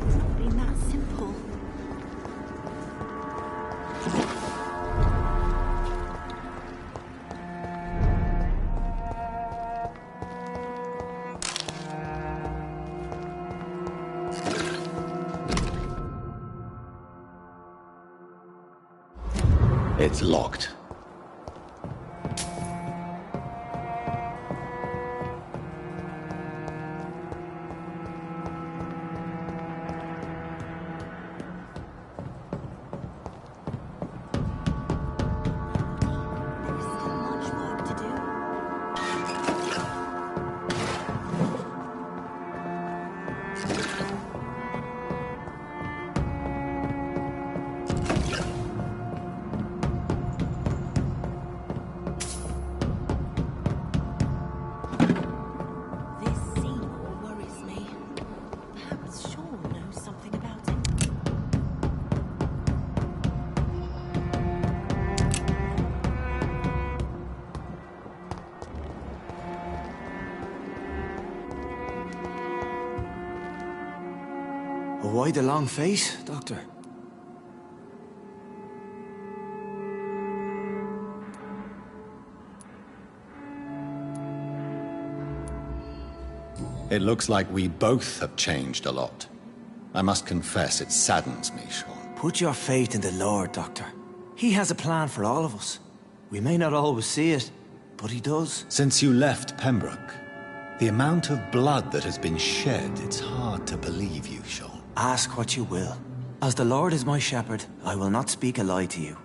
It's not been that simple. It's locked. There is still much work to do. This Seymour worries me. Perhaps Sean knows something about him. Why the long face, Doctor? It looks like we both have changed a lot. I must confess, it saddens me, Sean. Put your faith in the Lord, Doctor. He has a plan for all of us. We may not always see it, but he does. Since you left Pembroke, the amount of blood that has been shed, it's hard to believe you, Sean. Ask what you will. As the Lord is my shepherd, I will not speak a lie to you.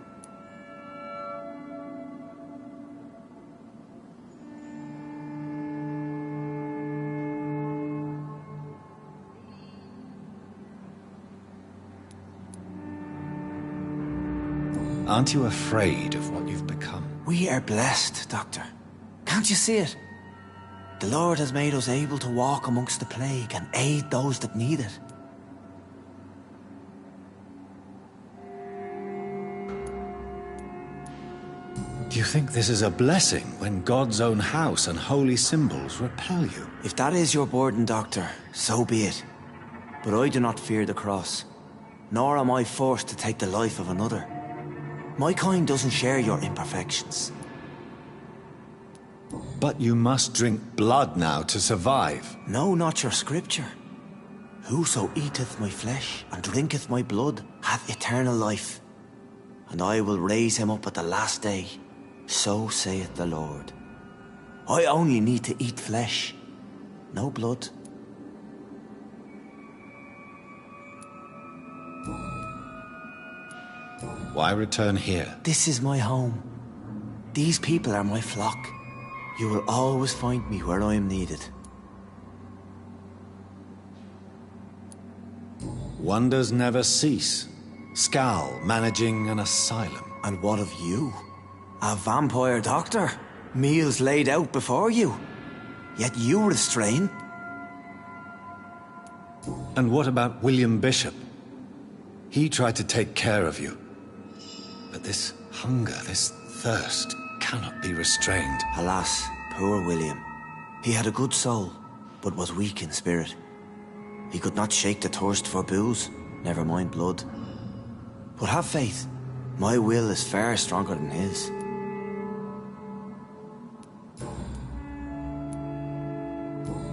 Aren't you afraid of what you've become? We are blessed, Doctor. Can't you see it? The Lord has made us able to walk amongst the plague and aid those that need it. Do you think this is a blessing when God's own house and holy symbols repel you? If that is your burden, Doctor, so be it. But I do not fear the cross, nor am I forced to take the life of another. My kind doesn't share your imperfections. But you must drink blood now to survive. No, not your scripture. Whoso eateth my flesh and drinketh my blood hath eternal life, and I will raise him up at the last day. So saith the Lord. I only need to eat flesh. No blood. Why return here? This is my home. These people are my flock. You will always find me where I am needed. Wonders never cease. Skal managing an asylum. And what of you? A vampire doctor? Meals laid out before you. Yet you restrain. And what about William Bishop? He tried to take care of you. But this hunger, this thirst, cannot be restrained. Alas, poor William. He had a good soul, but was weak in spirit. He could not shake the thirst for booze, never mind blood. But have faith. My will is far stronger than his.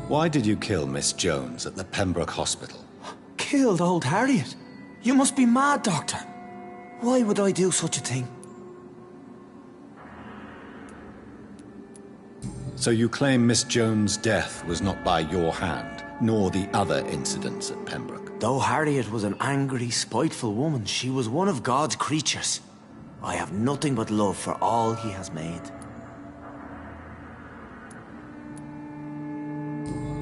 Why did you kill Miss Jones at the Pembroke Hospital? Killed old Harriet? You must be mad, Doctor. Why would I do such a thing? So you claim Miss Jones' death was not by your hand, nor the other incidents at Pembroke? Though Harriet was an angry, spiteful woman, she was one of God's creatures. I have nothing but love for all he has made.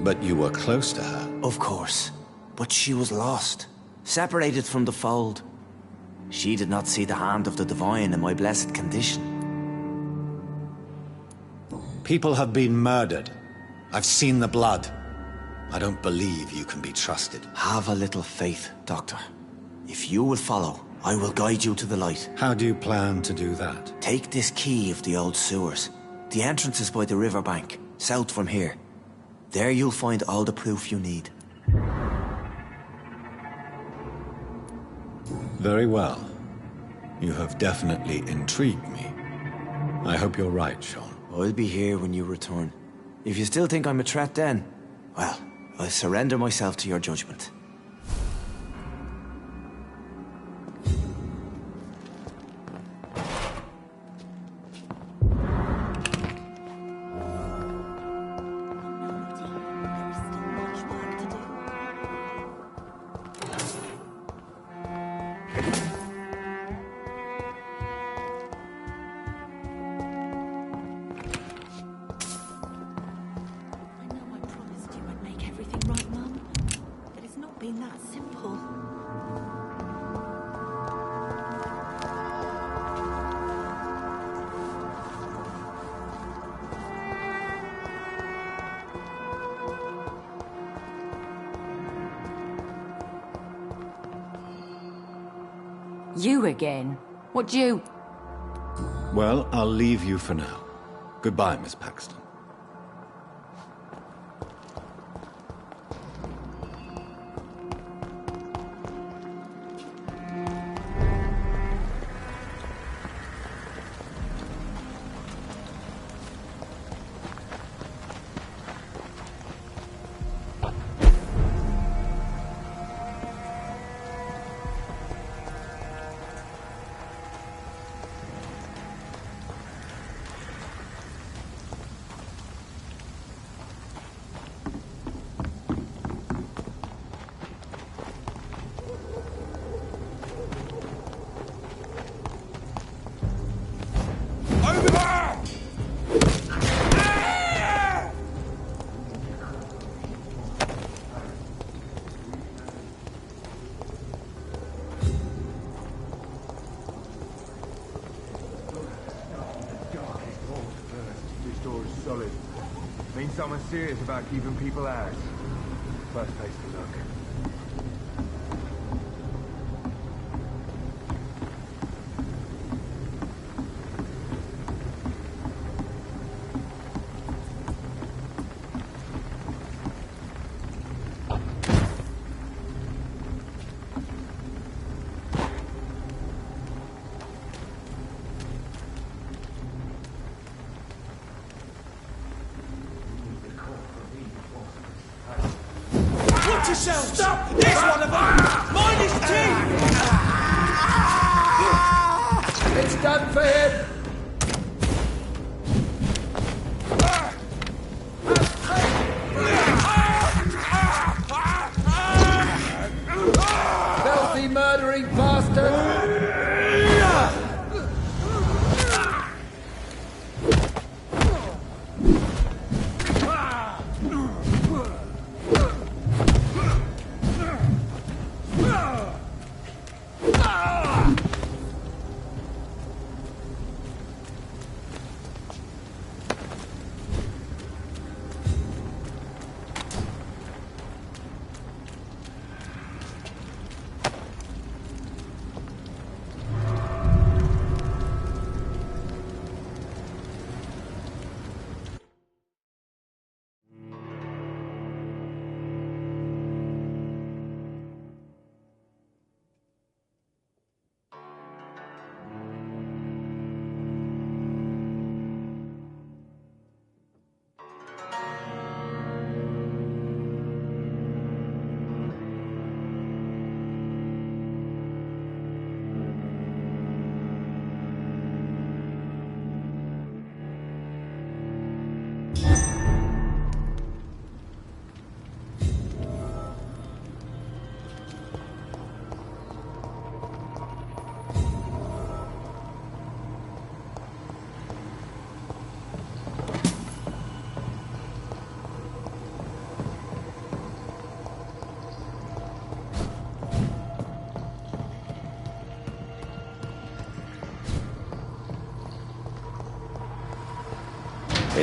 But you were close to her. Of course. But she was lost, separated from the fold. She did not see the hand of the divine in my blessed condition. People have been murdered. I've seen the blood. I don't believe you can be trusted. Have a little faith, Doctor. If you will follow, I will guide you to the light. How do you plan to do that? Take this key of the old sewers. The entrance is by the riverbank, south from here. There you'll find all the proof you need. Very well. You have definitely intrigued me. I hope you're right, Sean. I'll be here when you return. If you still think I'm a threat then, well, I'll surrender myself to your judgment. You again? What do you... Well, I'll leave you for now. Goodbye, Miss Paxton. Means someone's serious about keeping people out. First place to look. Yourself. Stop! There's one of them! Mind his teeth! It's done for him!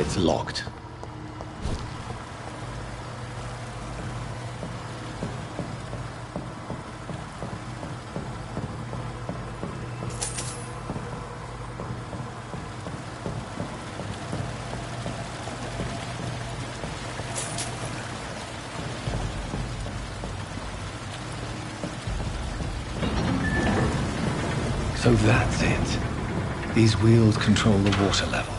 It's locked. So that's it. These wheels control the water level.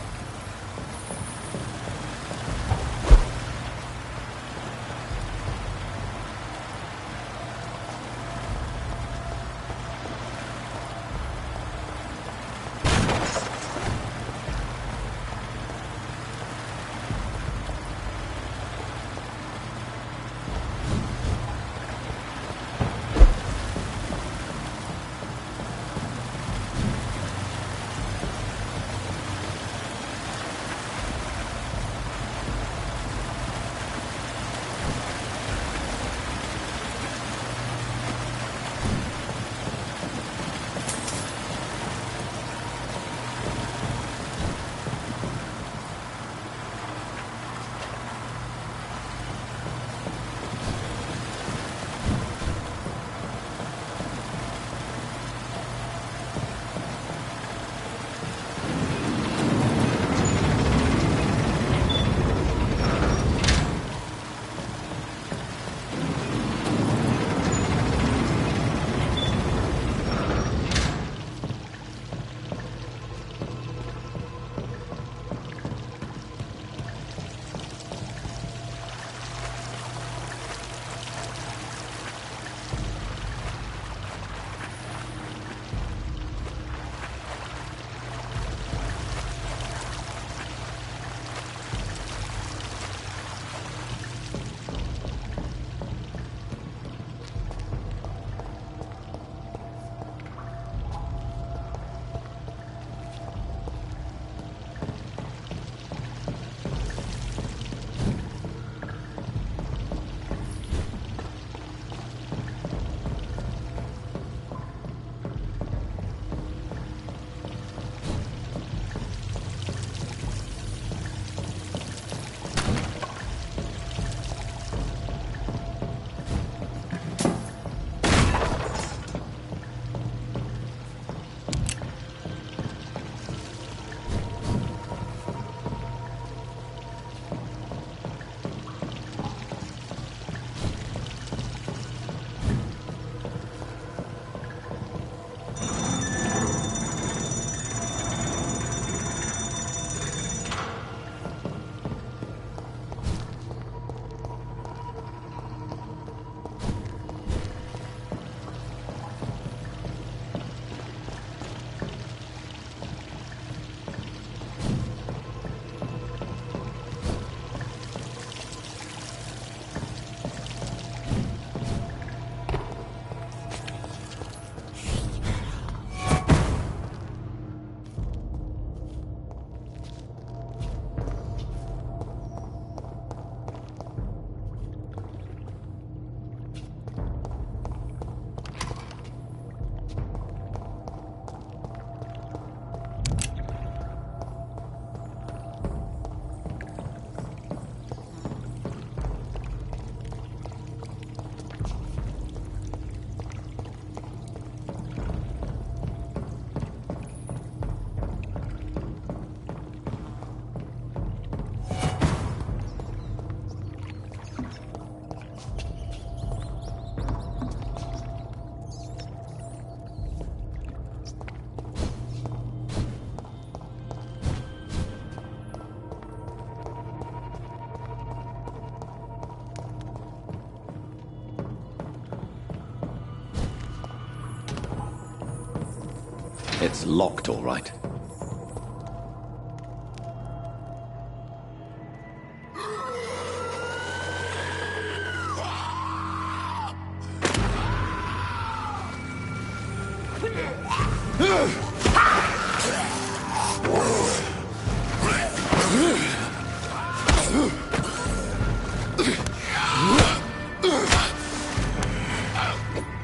It's locked, all right.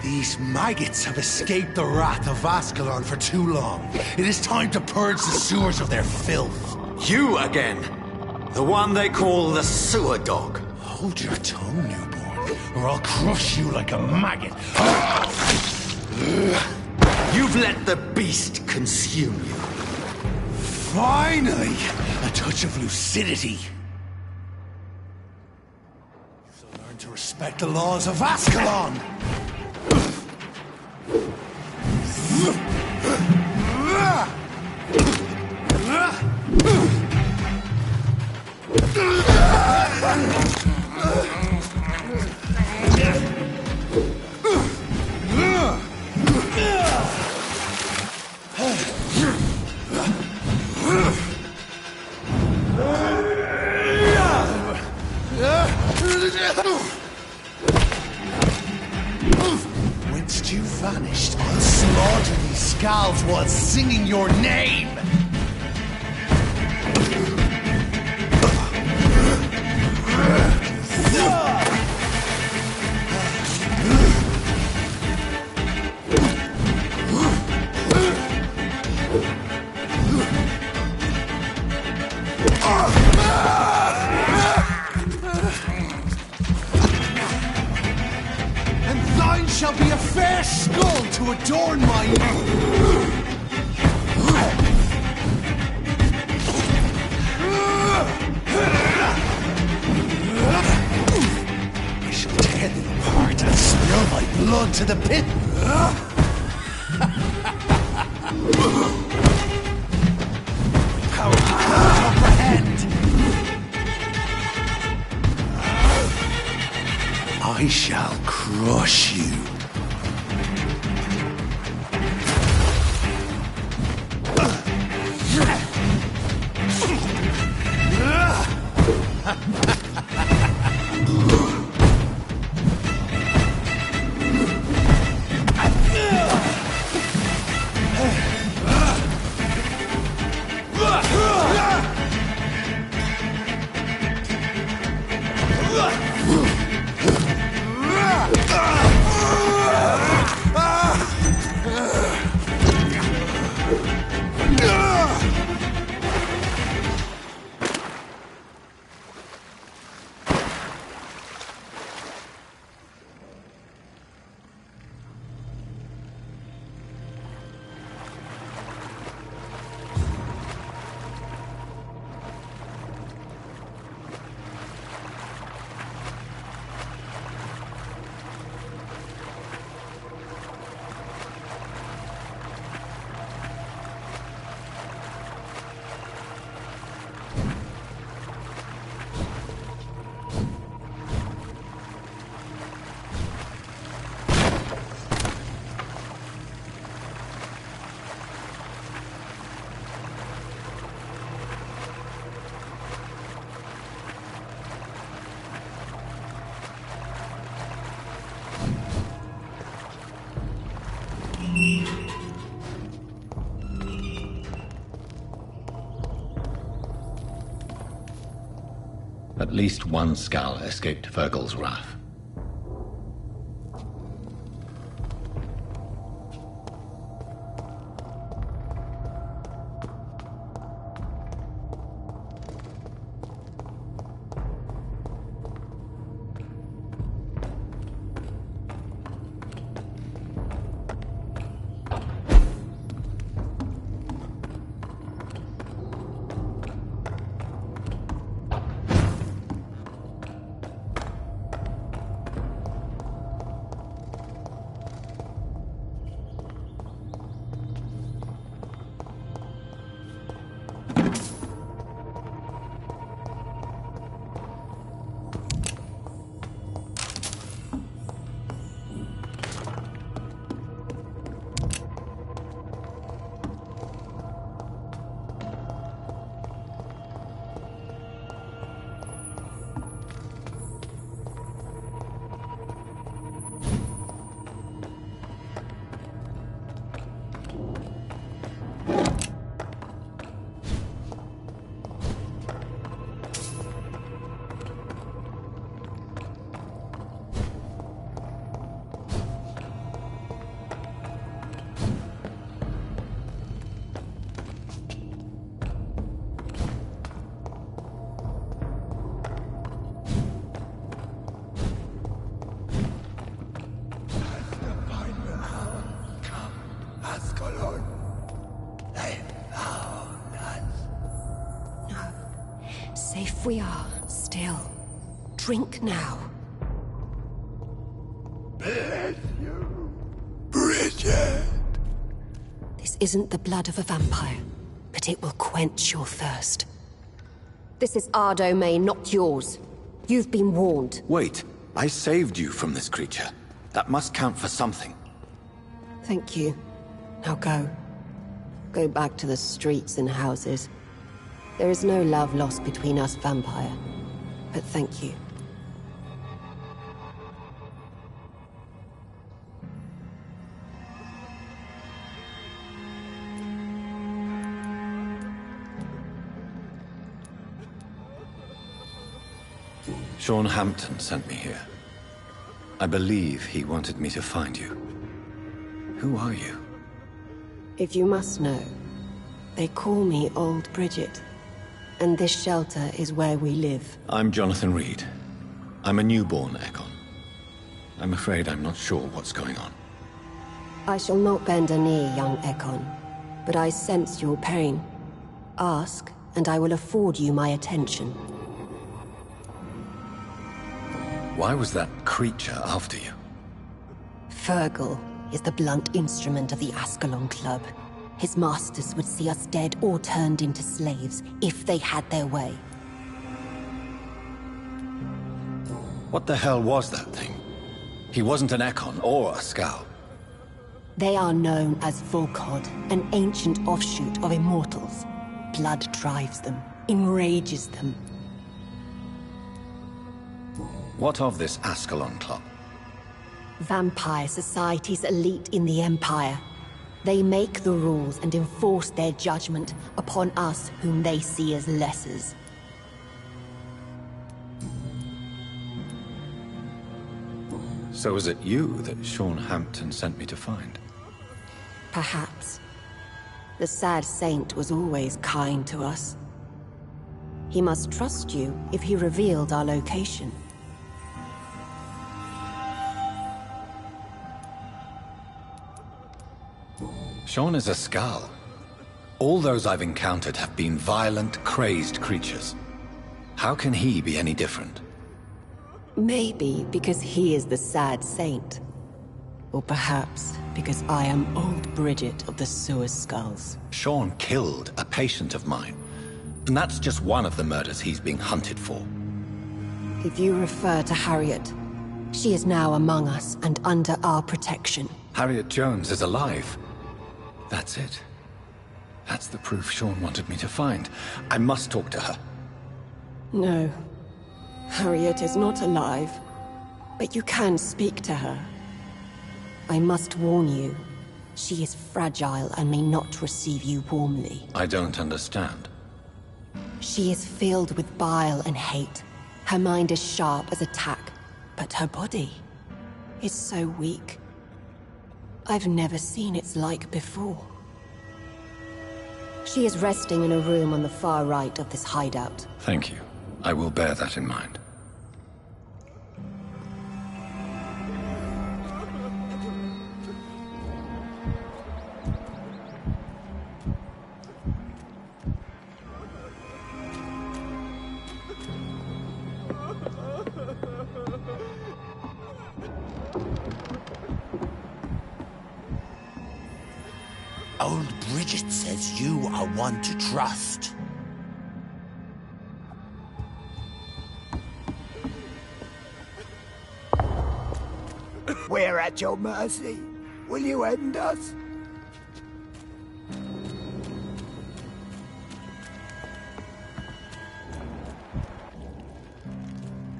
These maggots have escaped the wrath of Ascalon for too long. It is time to purge the sewers of their filth. You again! The one they call the sewer dog. Hold your tongue, newborn, or I'll crush you like a maggot. You've let the beast consume you. Finally, a touch of lucidity. So learn to respect the laws of Ascalon. Whence you vanished, I'll slaughter these scalds while singing your name! And thine shall be a fair skull to adorn my... I shall tear thee apart and spill my blood to the pit. Power you cannot comprehend. I shall crush you. At least one Skal escaped Fergal's wrath. If we are still, drink now. Bless you, Bridget. This isn't the blood of a vampire, but it will quench your thirst. This is our domain, not yours. You've been warned. Wait, I saved you from this creature. That must count for something. Thank you. Now go. Go back to the streets and houses. There is no love lost between us, Vampire. But thank you. Sean Hampton sent me here. I believe he wanted me to find you. Who are you? If you must know, they call me Old Bridget. And this shelter is where we live. I'm Jonathan Reed. I'm a newborn Echo. I'm afraid I'm not sure what's going on. I shall not bend a knee, young Ekon, but I sense your pain. Ask, and I will afford you my attention. Why was that creature after you? Fergal is the blunt instrument of the Ascalon Club. His masters would see us dead or turned into slaves if they had their way. What the hell was that thing? He wasn't an Ekon or a Scowl. They are known as Volkod, an ancient offshoot of immortals. Blood drives them, enrages them. What of this Ascalon Club? Vampire Society's elite in the Empire. They make the rules and enforce their judgment upon us whom they see as lessers. So was it you that Sean Hampton sent me to find? Perhaps. The sad saint was always kind to us. He must trust you if he revealed our location. Sean is a Scowl. All those I've encountered have been violent, crazed creatures. How can he be any different? Maybe because he is the sad saint. Or perhaps because I am Old Bridget of the Sewer Skulls. Sean killed a patient of mine. And that's just one of the murders he's being hunted for. If you refer to Harriet, she is now among us and under our protection. Harriet Jones is alive. That's it. That's the proof Sean wanted me to find. I must talk to her. No. Harriet is not alive. But you can speak to her. I must warn you. She is fragile and may not receive you warmly. I don't understand. She is filled with bile and hate. Her mind is sharp as a tack, but her body is so weak. I've never seen its like before. She is resting in a room on the far right of this hideout. Thank you. I will bear that in mind. Old Bridget says you are one to trust. We're at your mercy. Will you end us?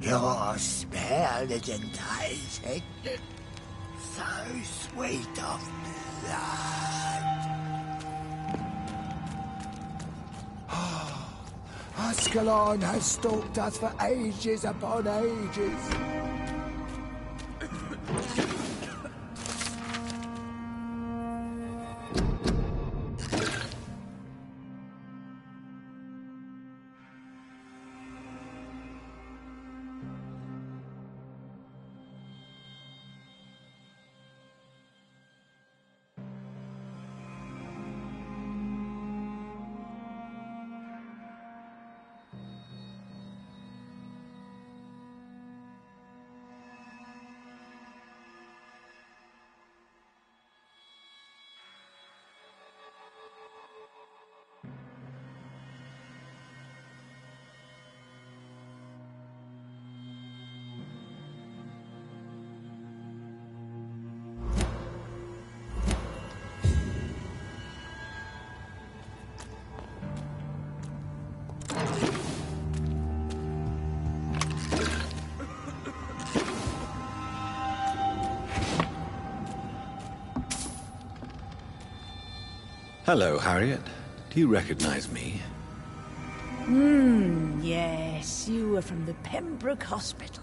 Your smell is enticing. So sweet of blood. Ascalon has stalked us for ages upon ages. Hello, Harriet. Do you recognize me? Yes, you were from the Pembroke Hospital.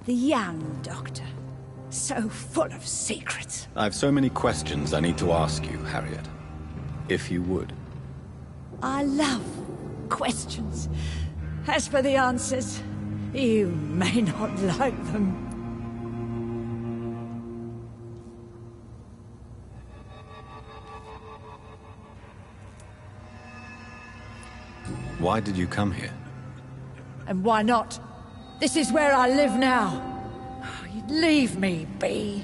The young doctor. So full of secrets. I've so many questions I need to ask you, Harriet. If you would. I love questions. As for the answers, you may not like them. Why did you come here? And why not? This is where I live now. You'd leave me be.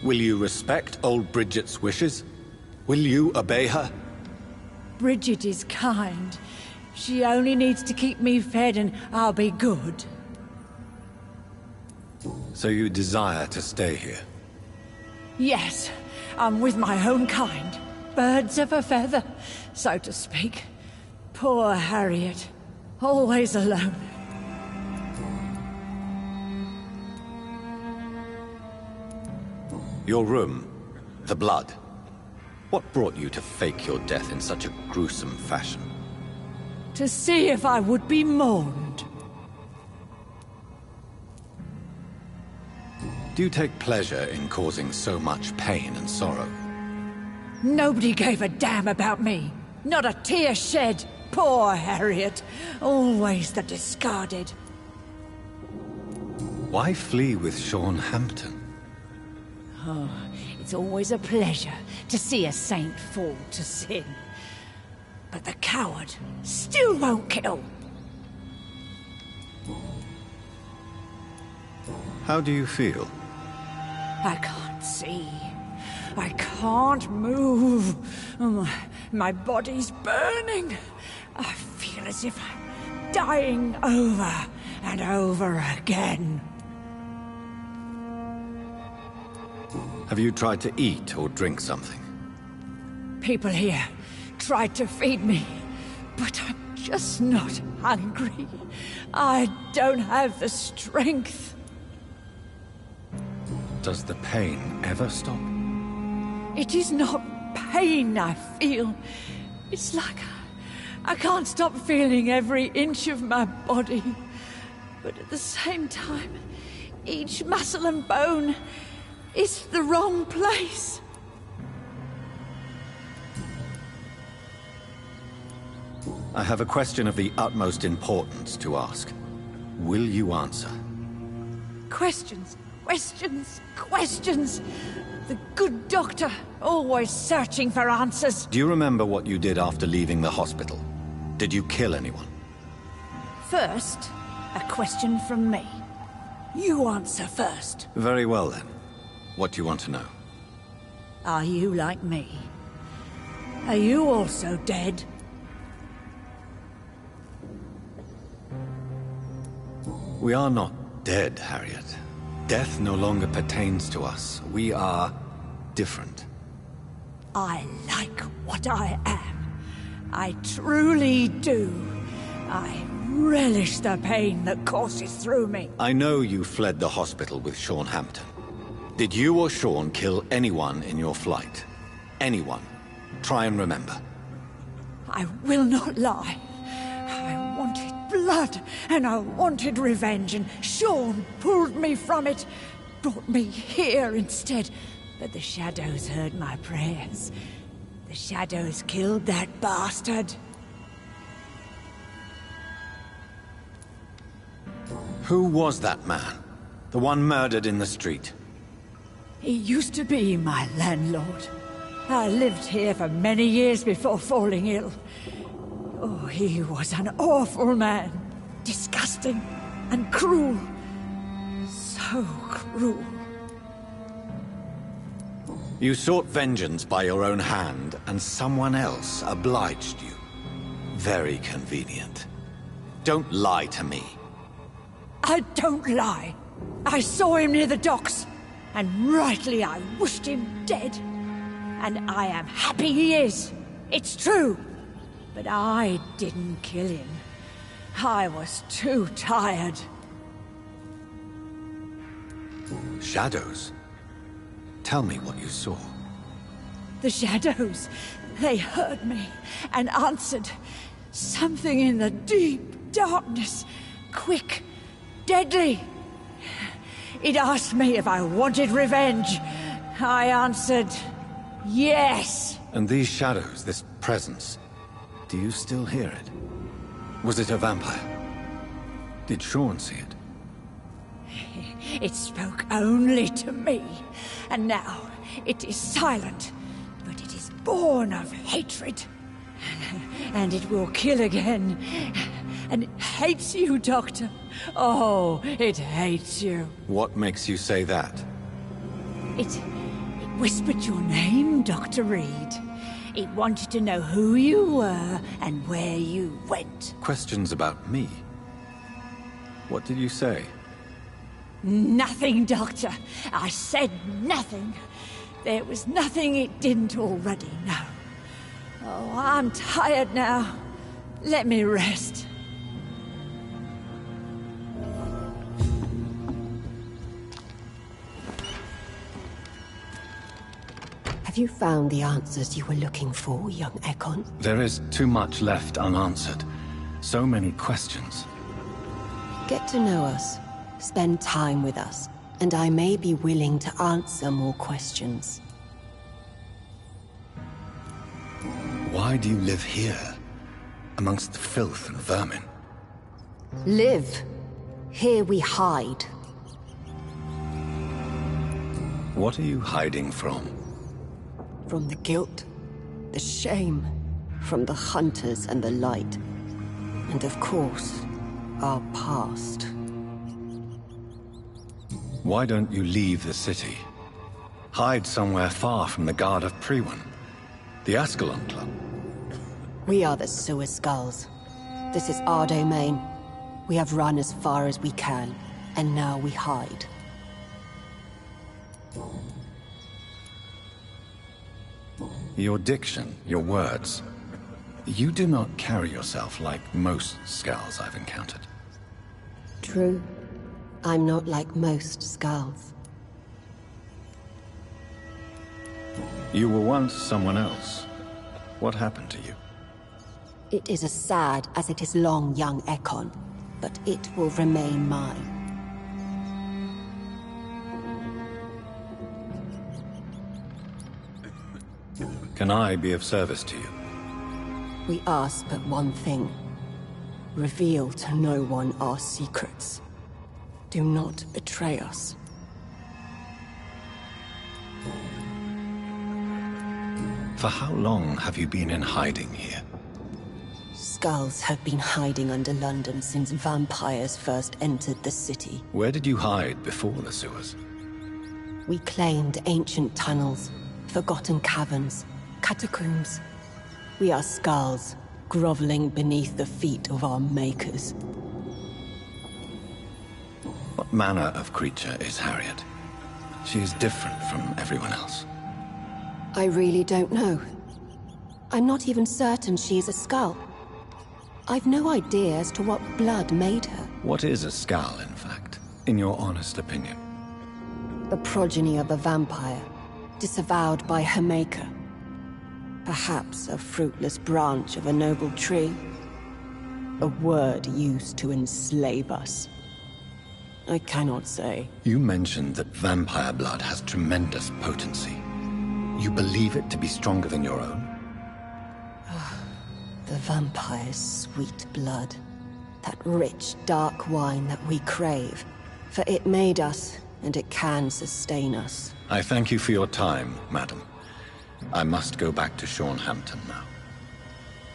Will you respect old Bridget's wishes? Will you obey her? Bridget is kind. She only needs to keep me fed and I'll be good. So you desire to stay here? Yes, I'm with my own kind. Birds of a feather, so to speak. Poor Harriet. Always alone. Your room, the blood. What brought you to fake your death in such a gruesome fashion? To see if I would be mourned. Do you take pleasure in causing so much pain and sorrow? Nobody gave a damn about me. Not a tear shed. Poor Harriet. Always the discarded. Why flee with Sean Hampton? Oh, it's always a pleasure to see a saint fall to sin. But the coward still won't kill. How do you feel? I can't see. I can't move. My body's burning. I feel as if I'm dying over and over again. Have you tried to eat or drink something? People here tried to feed me, but I'm just not hungry. I don't have the strength. Does the pain ever stop? It is not pain I feel. It's like I can't stop feeling every inch of my body. But at the same time, each muscle and bone is the wrong place. I have a question of the utmost importance to ask. Will you answer? Questions, questions, questions. The good doctor, always searching for answers. Do you remember what you did after leaving the hospital? Did you kill anyone? First, a question from me. You answer first. Very well then. What do you want to know? Are you like me? Are you also dead? We are not dead, Harriet. Death no longer pertains to us. We are different. I like what I am. I truly do. I relish the pain that courses through me. I know you fled the hospital with Sean Hampton. Did you or Sean kill anyone in your flight? Anyone? Try and remember. I will not lie. I wanted blood, and I wanted revenge, and Sean pulled me from it, brought me here instead. But the shadows heard my prayers. The shadows killed that bastard. Who was that man? The one murdered in the street? He used to be my landlord. I lived here for many years before falling ill. Oh, he was an awful man. Disgusting and cruel. So cruel. You sought vengeance by your own hand, and someone else obliged you. Very convenient. Don't lie to me. I don't lie. I saw him near the docks, and rightly I wished him dead. And I am happy he is. It's true. But I didn't kill him. I was too tired. Shadows? Tell me what you saw. The shadows, they heard me and answered. Something in the deep darkness, quick, deadly. It asked me if I wanted revenge. I answered, yes. And these shadows, this presence, do you still hear it? Was it a vampire? Did Sean see it? It spoke only to me, and now it is silent, but it is born of hatred. And it will kill again. And it hates you, Doctor. Oh, it hates you. What makes you say that? It whispered your name, Dr. Reed. It wanted to know who you were and where you went. Questions about me? What did you say? Nothing, Doctor. I said nothing. There was nothing it didn't already know. Oh, I'm tired now. Let me rest. Have you found the answers you were looking for, young Ekon? There is too much left unanswered. So many questions. Get to know us. Spend time with us. And I may be willing to answer more questions. Why do you live here? Amongst the filth and vermin? Live. Here we hide. What are you hiding from? From the guilt, the shame, from the hunters and the light. And of course, our past. Why don't you leave the city? Hide somewhere far from the Guard of Priwen. The Ascalon Club. We are the Sewer Skulls. This is our domain. We have run as far as we can, and now we hide. Your diction, your words. You do not carry yourself like most Skulls I've encountered. True. I'm not like most Skulls. You were once someone else. What happened to you? It is as sad as it is long, young Ekon, but it will remain mine. Can I be of service to you? We ask but one thing. Reveal to no one our secrets. Do not betray us. For how long have you been in hiding here? Skulls have been hiding under London since vampires first entered the city. Where did you hide before the sewers? We claimed ancient tunnels, forgotten caverns, catacombs. We are Skulls, groveling beneath the feet of our makers. What manner of creature is Harriet? She is different from everyone else. I really don't know. I'm not even certain she is a Skull. I've no idea as to what blood made her. What is a Skull, in fact, in your honest opinion? The progeny of a vampire, disavowed by her maker. Perhaps a fruitless branch of a noble tree. A word used to enslave us. I cannot say. You mentioned that vampire blood has tremendous potency. You believe it to be stronger than your own? The vampire's sweet blood. That rich, dark wine that we crave. For it made us, and it can sustain us. I thank you for your time, madam. I must go back to Shornhampton now.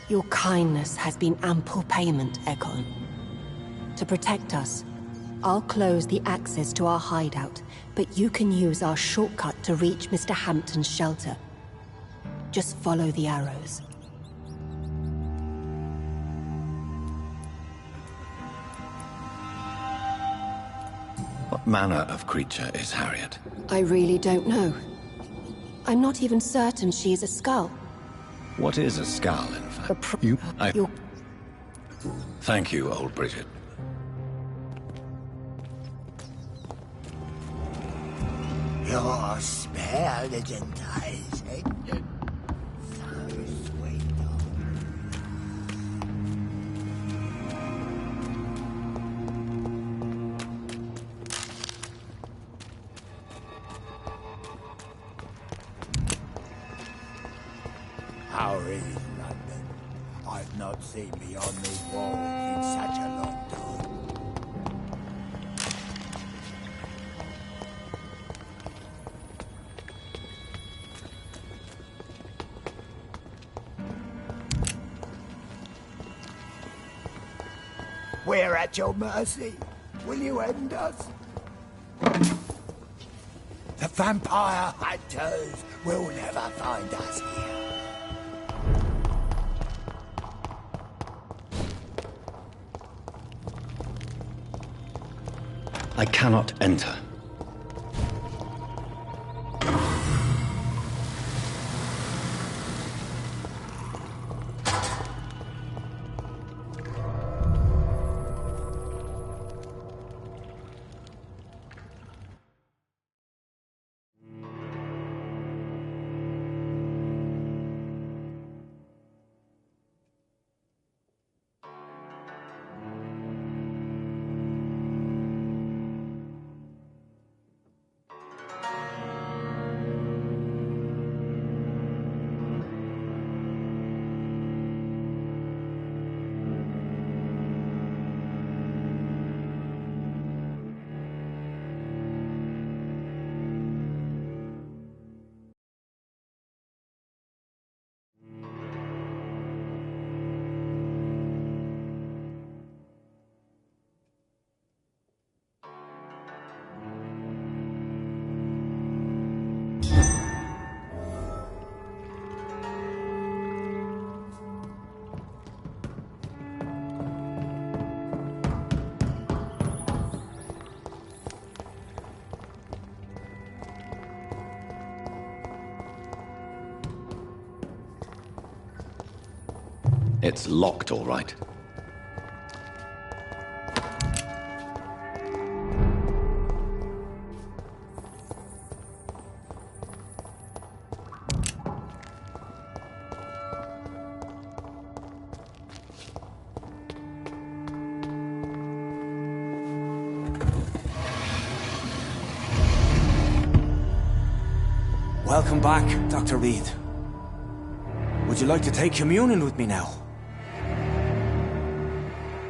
Your kindness has been ample payment, Ekon. To protect us, I'll close the access to our hideout, but you can use our shortcut to reach Mr. Hampton's shelter. Just follow the arrows. What manner of creature is Harriet? I really don't know. I'm not even certain she is a Skull. What is a Skull, in fact? Thank you, old Bridget. Your spare the Gentiles, eh? So sweet. How is London? I've not seen beyond these walls in such a long time. We're at your mercy. Will you end us? The vampire hunters will never find us here. I cannot enter. It's locked, all right. Welcome back, Dr. Reed. Would you like to take communion with me now?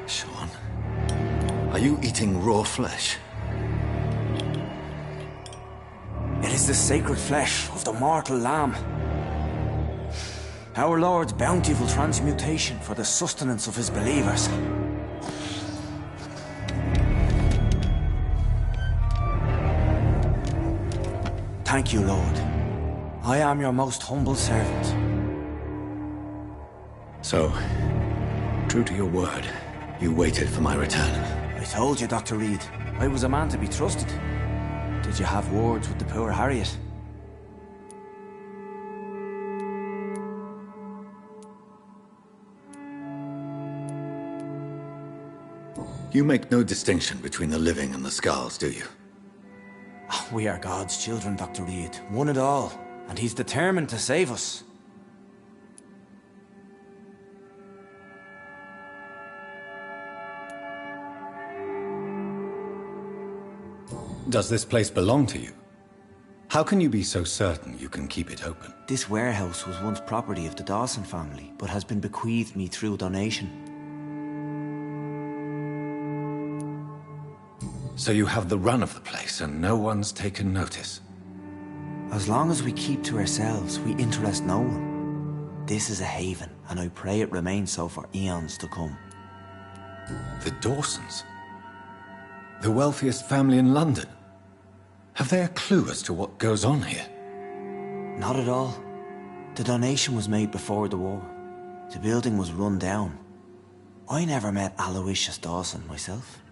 Sean, are you eating raw flesh? It is the sacred flesh of the mortal lamb. Our Lord's bountiful transmutation for the sustenance of his believers. Thank you, Lord. I am your most humble servant. So, true to your word, you waited for my return. I told you, Dr. Reed, I was a man to be trusted. Did you have words with the poor Harriet? You make no distinction between the living and the Skulls, do you? We are God's children, Dr. Reed. One and all. And he's determined to save us. Does this place belong to you? How can you be so certain you can keep it open? This warehouse was once property of the Dawson family, but has been bequeathed me through donation. So you have the run of the place and no one's taken notice? As long as we keep to ourselves, we interest no one. This is a haven, and I pray it remains so for eons to come. The Dawsons? The wealthiest family in London? Have they a clue as to what goes on here? Not at all. The donation was made before the war. The building was run down. I never met Aloysius Dawson myself.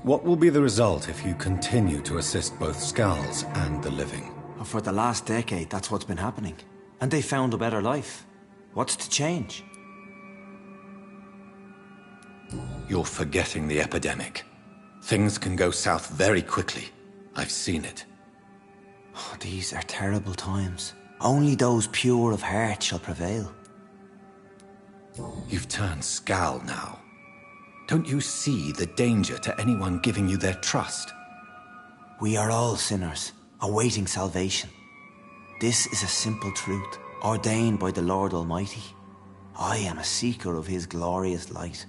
What will be the result if you continue to assist both Skulls and the living? For the last decade, that's what's been happening. And they found a better life. What's to change? You're forgetting the epidemic. Things can go south very quickly. I've seen it. Oh, these are terrible times. Only those pure of heart shall prevail. You've turned Scal now. Don't you see the danger to anyone giving you their trust? We are all sinners, awaiting salvation. This is a simple truth, ordained by the Lord Almighty. I am a seeker of His glorious light.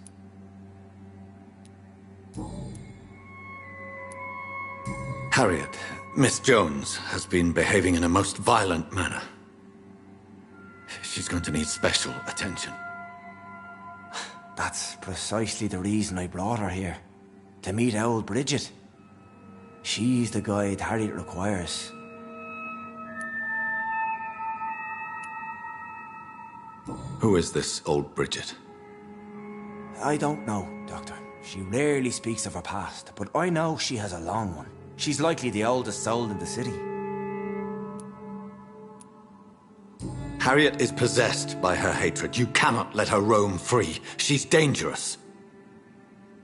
Harriet, Miss Jones has been behaving in a most violent manner. She's going to need special attention. That's precisely the reason I brought her here. To meet old Bridget. She's the guide Harriet requires. Who is this old Bridget? I don't know, Doctor. She rarely speaks of her past, but I know she has a long one. She's likely the oldest soul in the city. Harriet is possessed by her hatred. You cannot let her roam free. She's dangerous.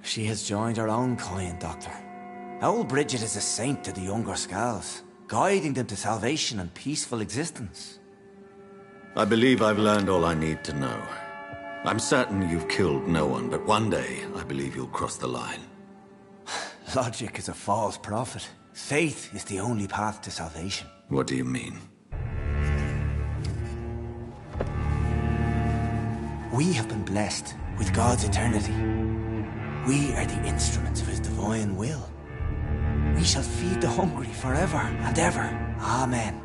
She has joined her own kind, Doctor. Old Bridget is a saint to the younger Scals, guiding them to salvation and peaceful existence. I believe I've learned all I need to know. I'm certain you've killed no one, but one day I believe you'll cross the line. Logic is a false prophet. Faith is the only path to salvation. What do you mean? We have been blessed with God's eternity. We are the instruments of His divine will. We shall feed the hungry forever and ever. Amen.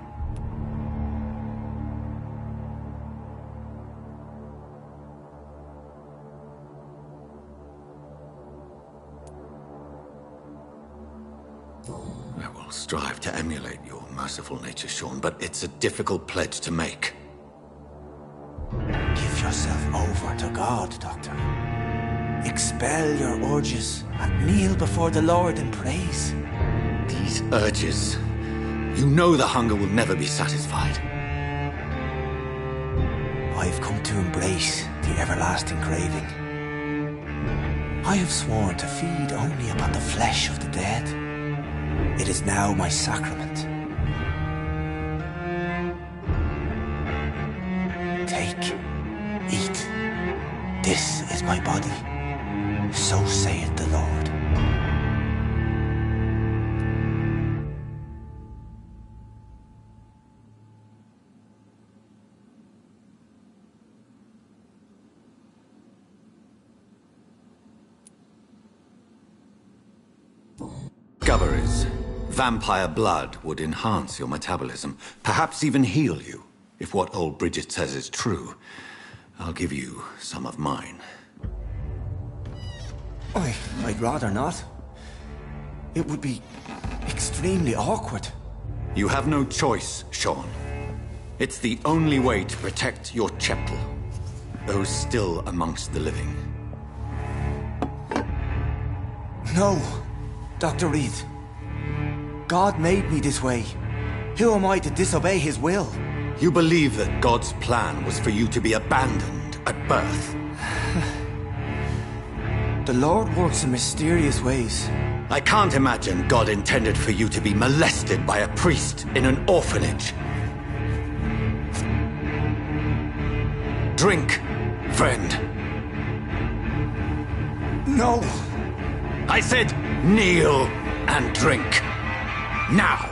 I will strive to emulate your merciful nature, Sean, but it's a difficult pledge to make. Give yourself over to God, Doctor. Expel your urges and kneel before the Lord in praise. These urges. You know the hunger will never be satisfied. I've come to embrace the everlasting craving. I have sworn to feed only upon the flesh of the dead. It is now my sacrament. Take, eat. This is my body. So saith the Lord. Discoveries. Vampire blood would enhance your metabolism, perhaps even heal you. If what old Bridget says is true, I'll give you some of mine. I'd rather not. It would be extremely awkward. You have no choice, Sean. It's the only way to protect your cheptel, those still amongst the living. No, Dr. Reed. God made me this way. Who am I to disobey His will? You believe that God's plan was for you to be abandoned at birth? The Lord works in mysterious ways. I can't imagine God intended for you to be molested by a priest in an orphanage. Drink, friend. No. I said kneel and drink. Now.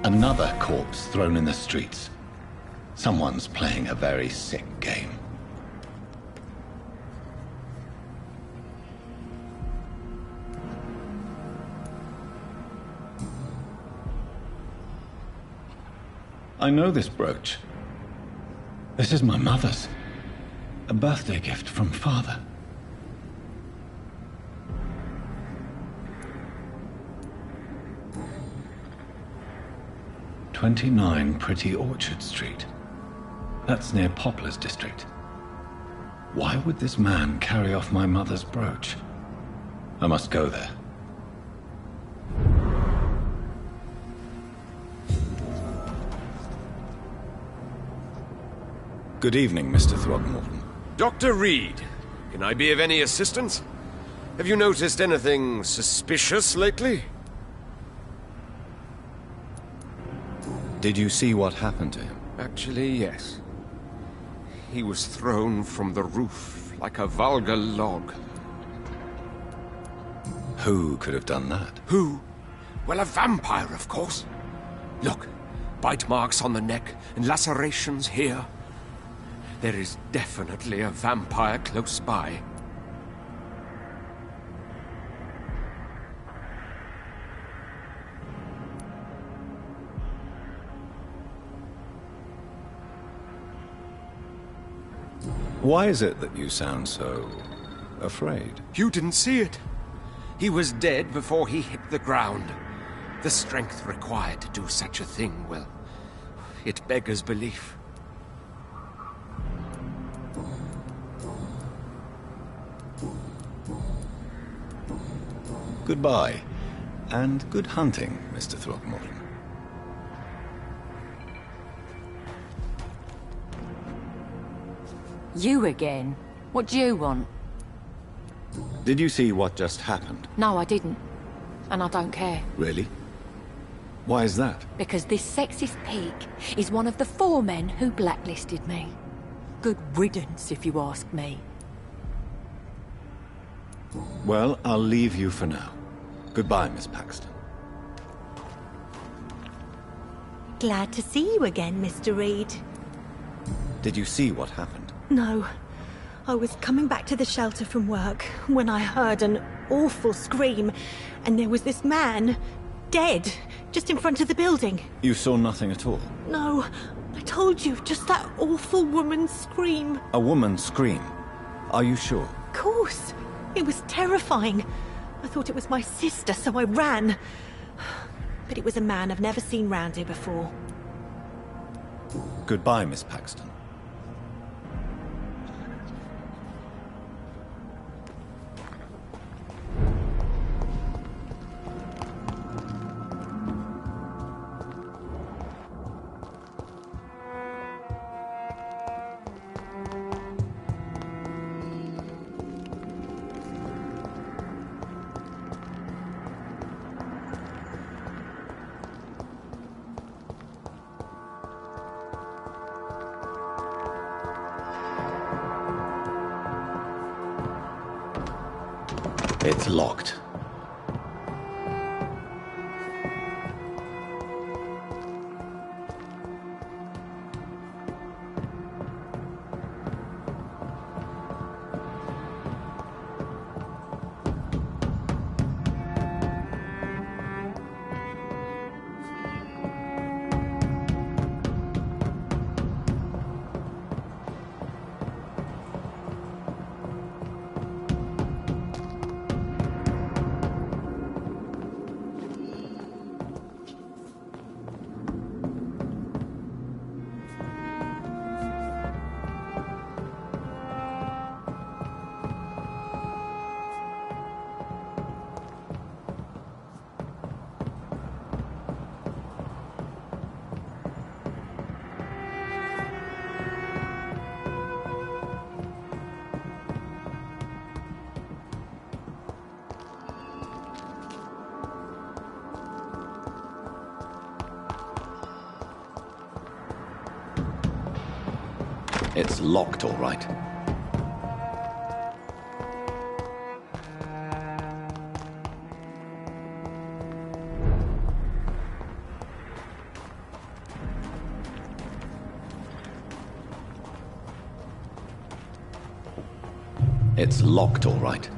Another corpse thrown in the streets. Someone's playing a very sick game. I know this brooch. This is my mother's. A birthday gift from father. "29 Pretty Orchard Street. That's near Poplar's district. Why would this man carry off my mother's brooch? I must go there. Good evening, Mr. Throckmorton. Dr. Reed, can I be of any assistance? Have you noticed anything suspicious lately? Did you see what happened to him? Actually, yes. He was thrown from the roof like a vulgar log. Who could have done that? Who? Well, a vampire, of course. Look, bite marks on the neck and lacerations here. There is definitely a vampire close by. Why is it that you sound so afraid? You didn't see it. He was dead before he hit the ground. The strength required to do such a thing, well, it beggars belief. Goodbye, and good hunting, Mr. Throckmorton. You again? What do you want? Did you see what just happened? No, I didn't. And I don't care. Really? Why is that? Because this sexist pig is one of the 4 men who blacklisted me. Good riddance, if you ask me. Well, I'll leave you for now. Goodbye, Miss Paxton. Glad to see you again, Mr. Reed. Did you see what happened? No. I was coming back to the shelter from work when I heard an awful scream, and there was this man, dead, just in front of the building. You saw nothing at all? No, I told you, just that awful woman's scream. A woman's scream? Are you sure? Of course. It was terrifying. I thought it was my sister, so I ran. But it was a man I've never seen round here before. Goodbye, Miss Paxton. It's locked. It's locked, all right. It's locked, all right.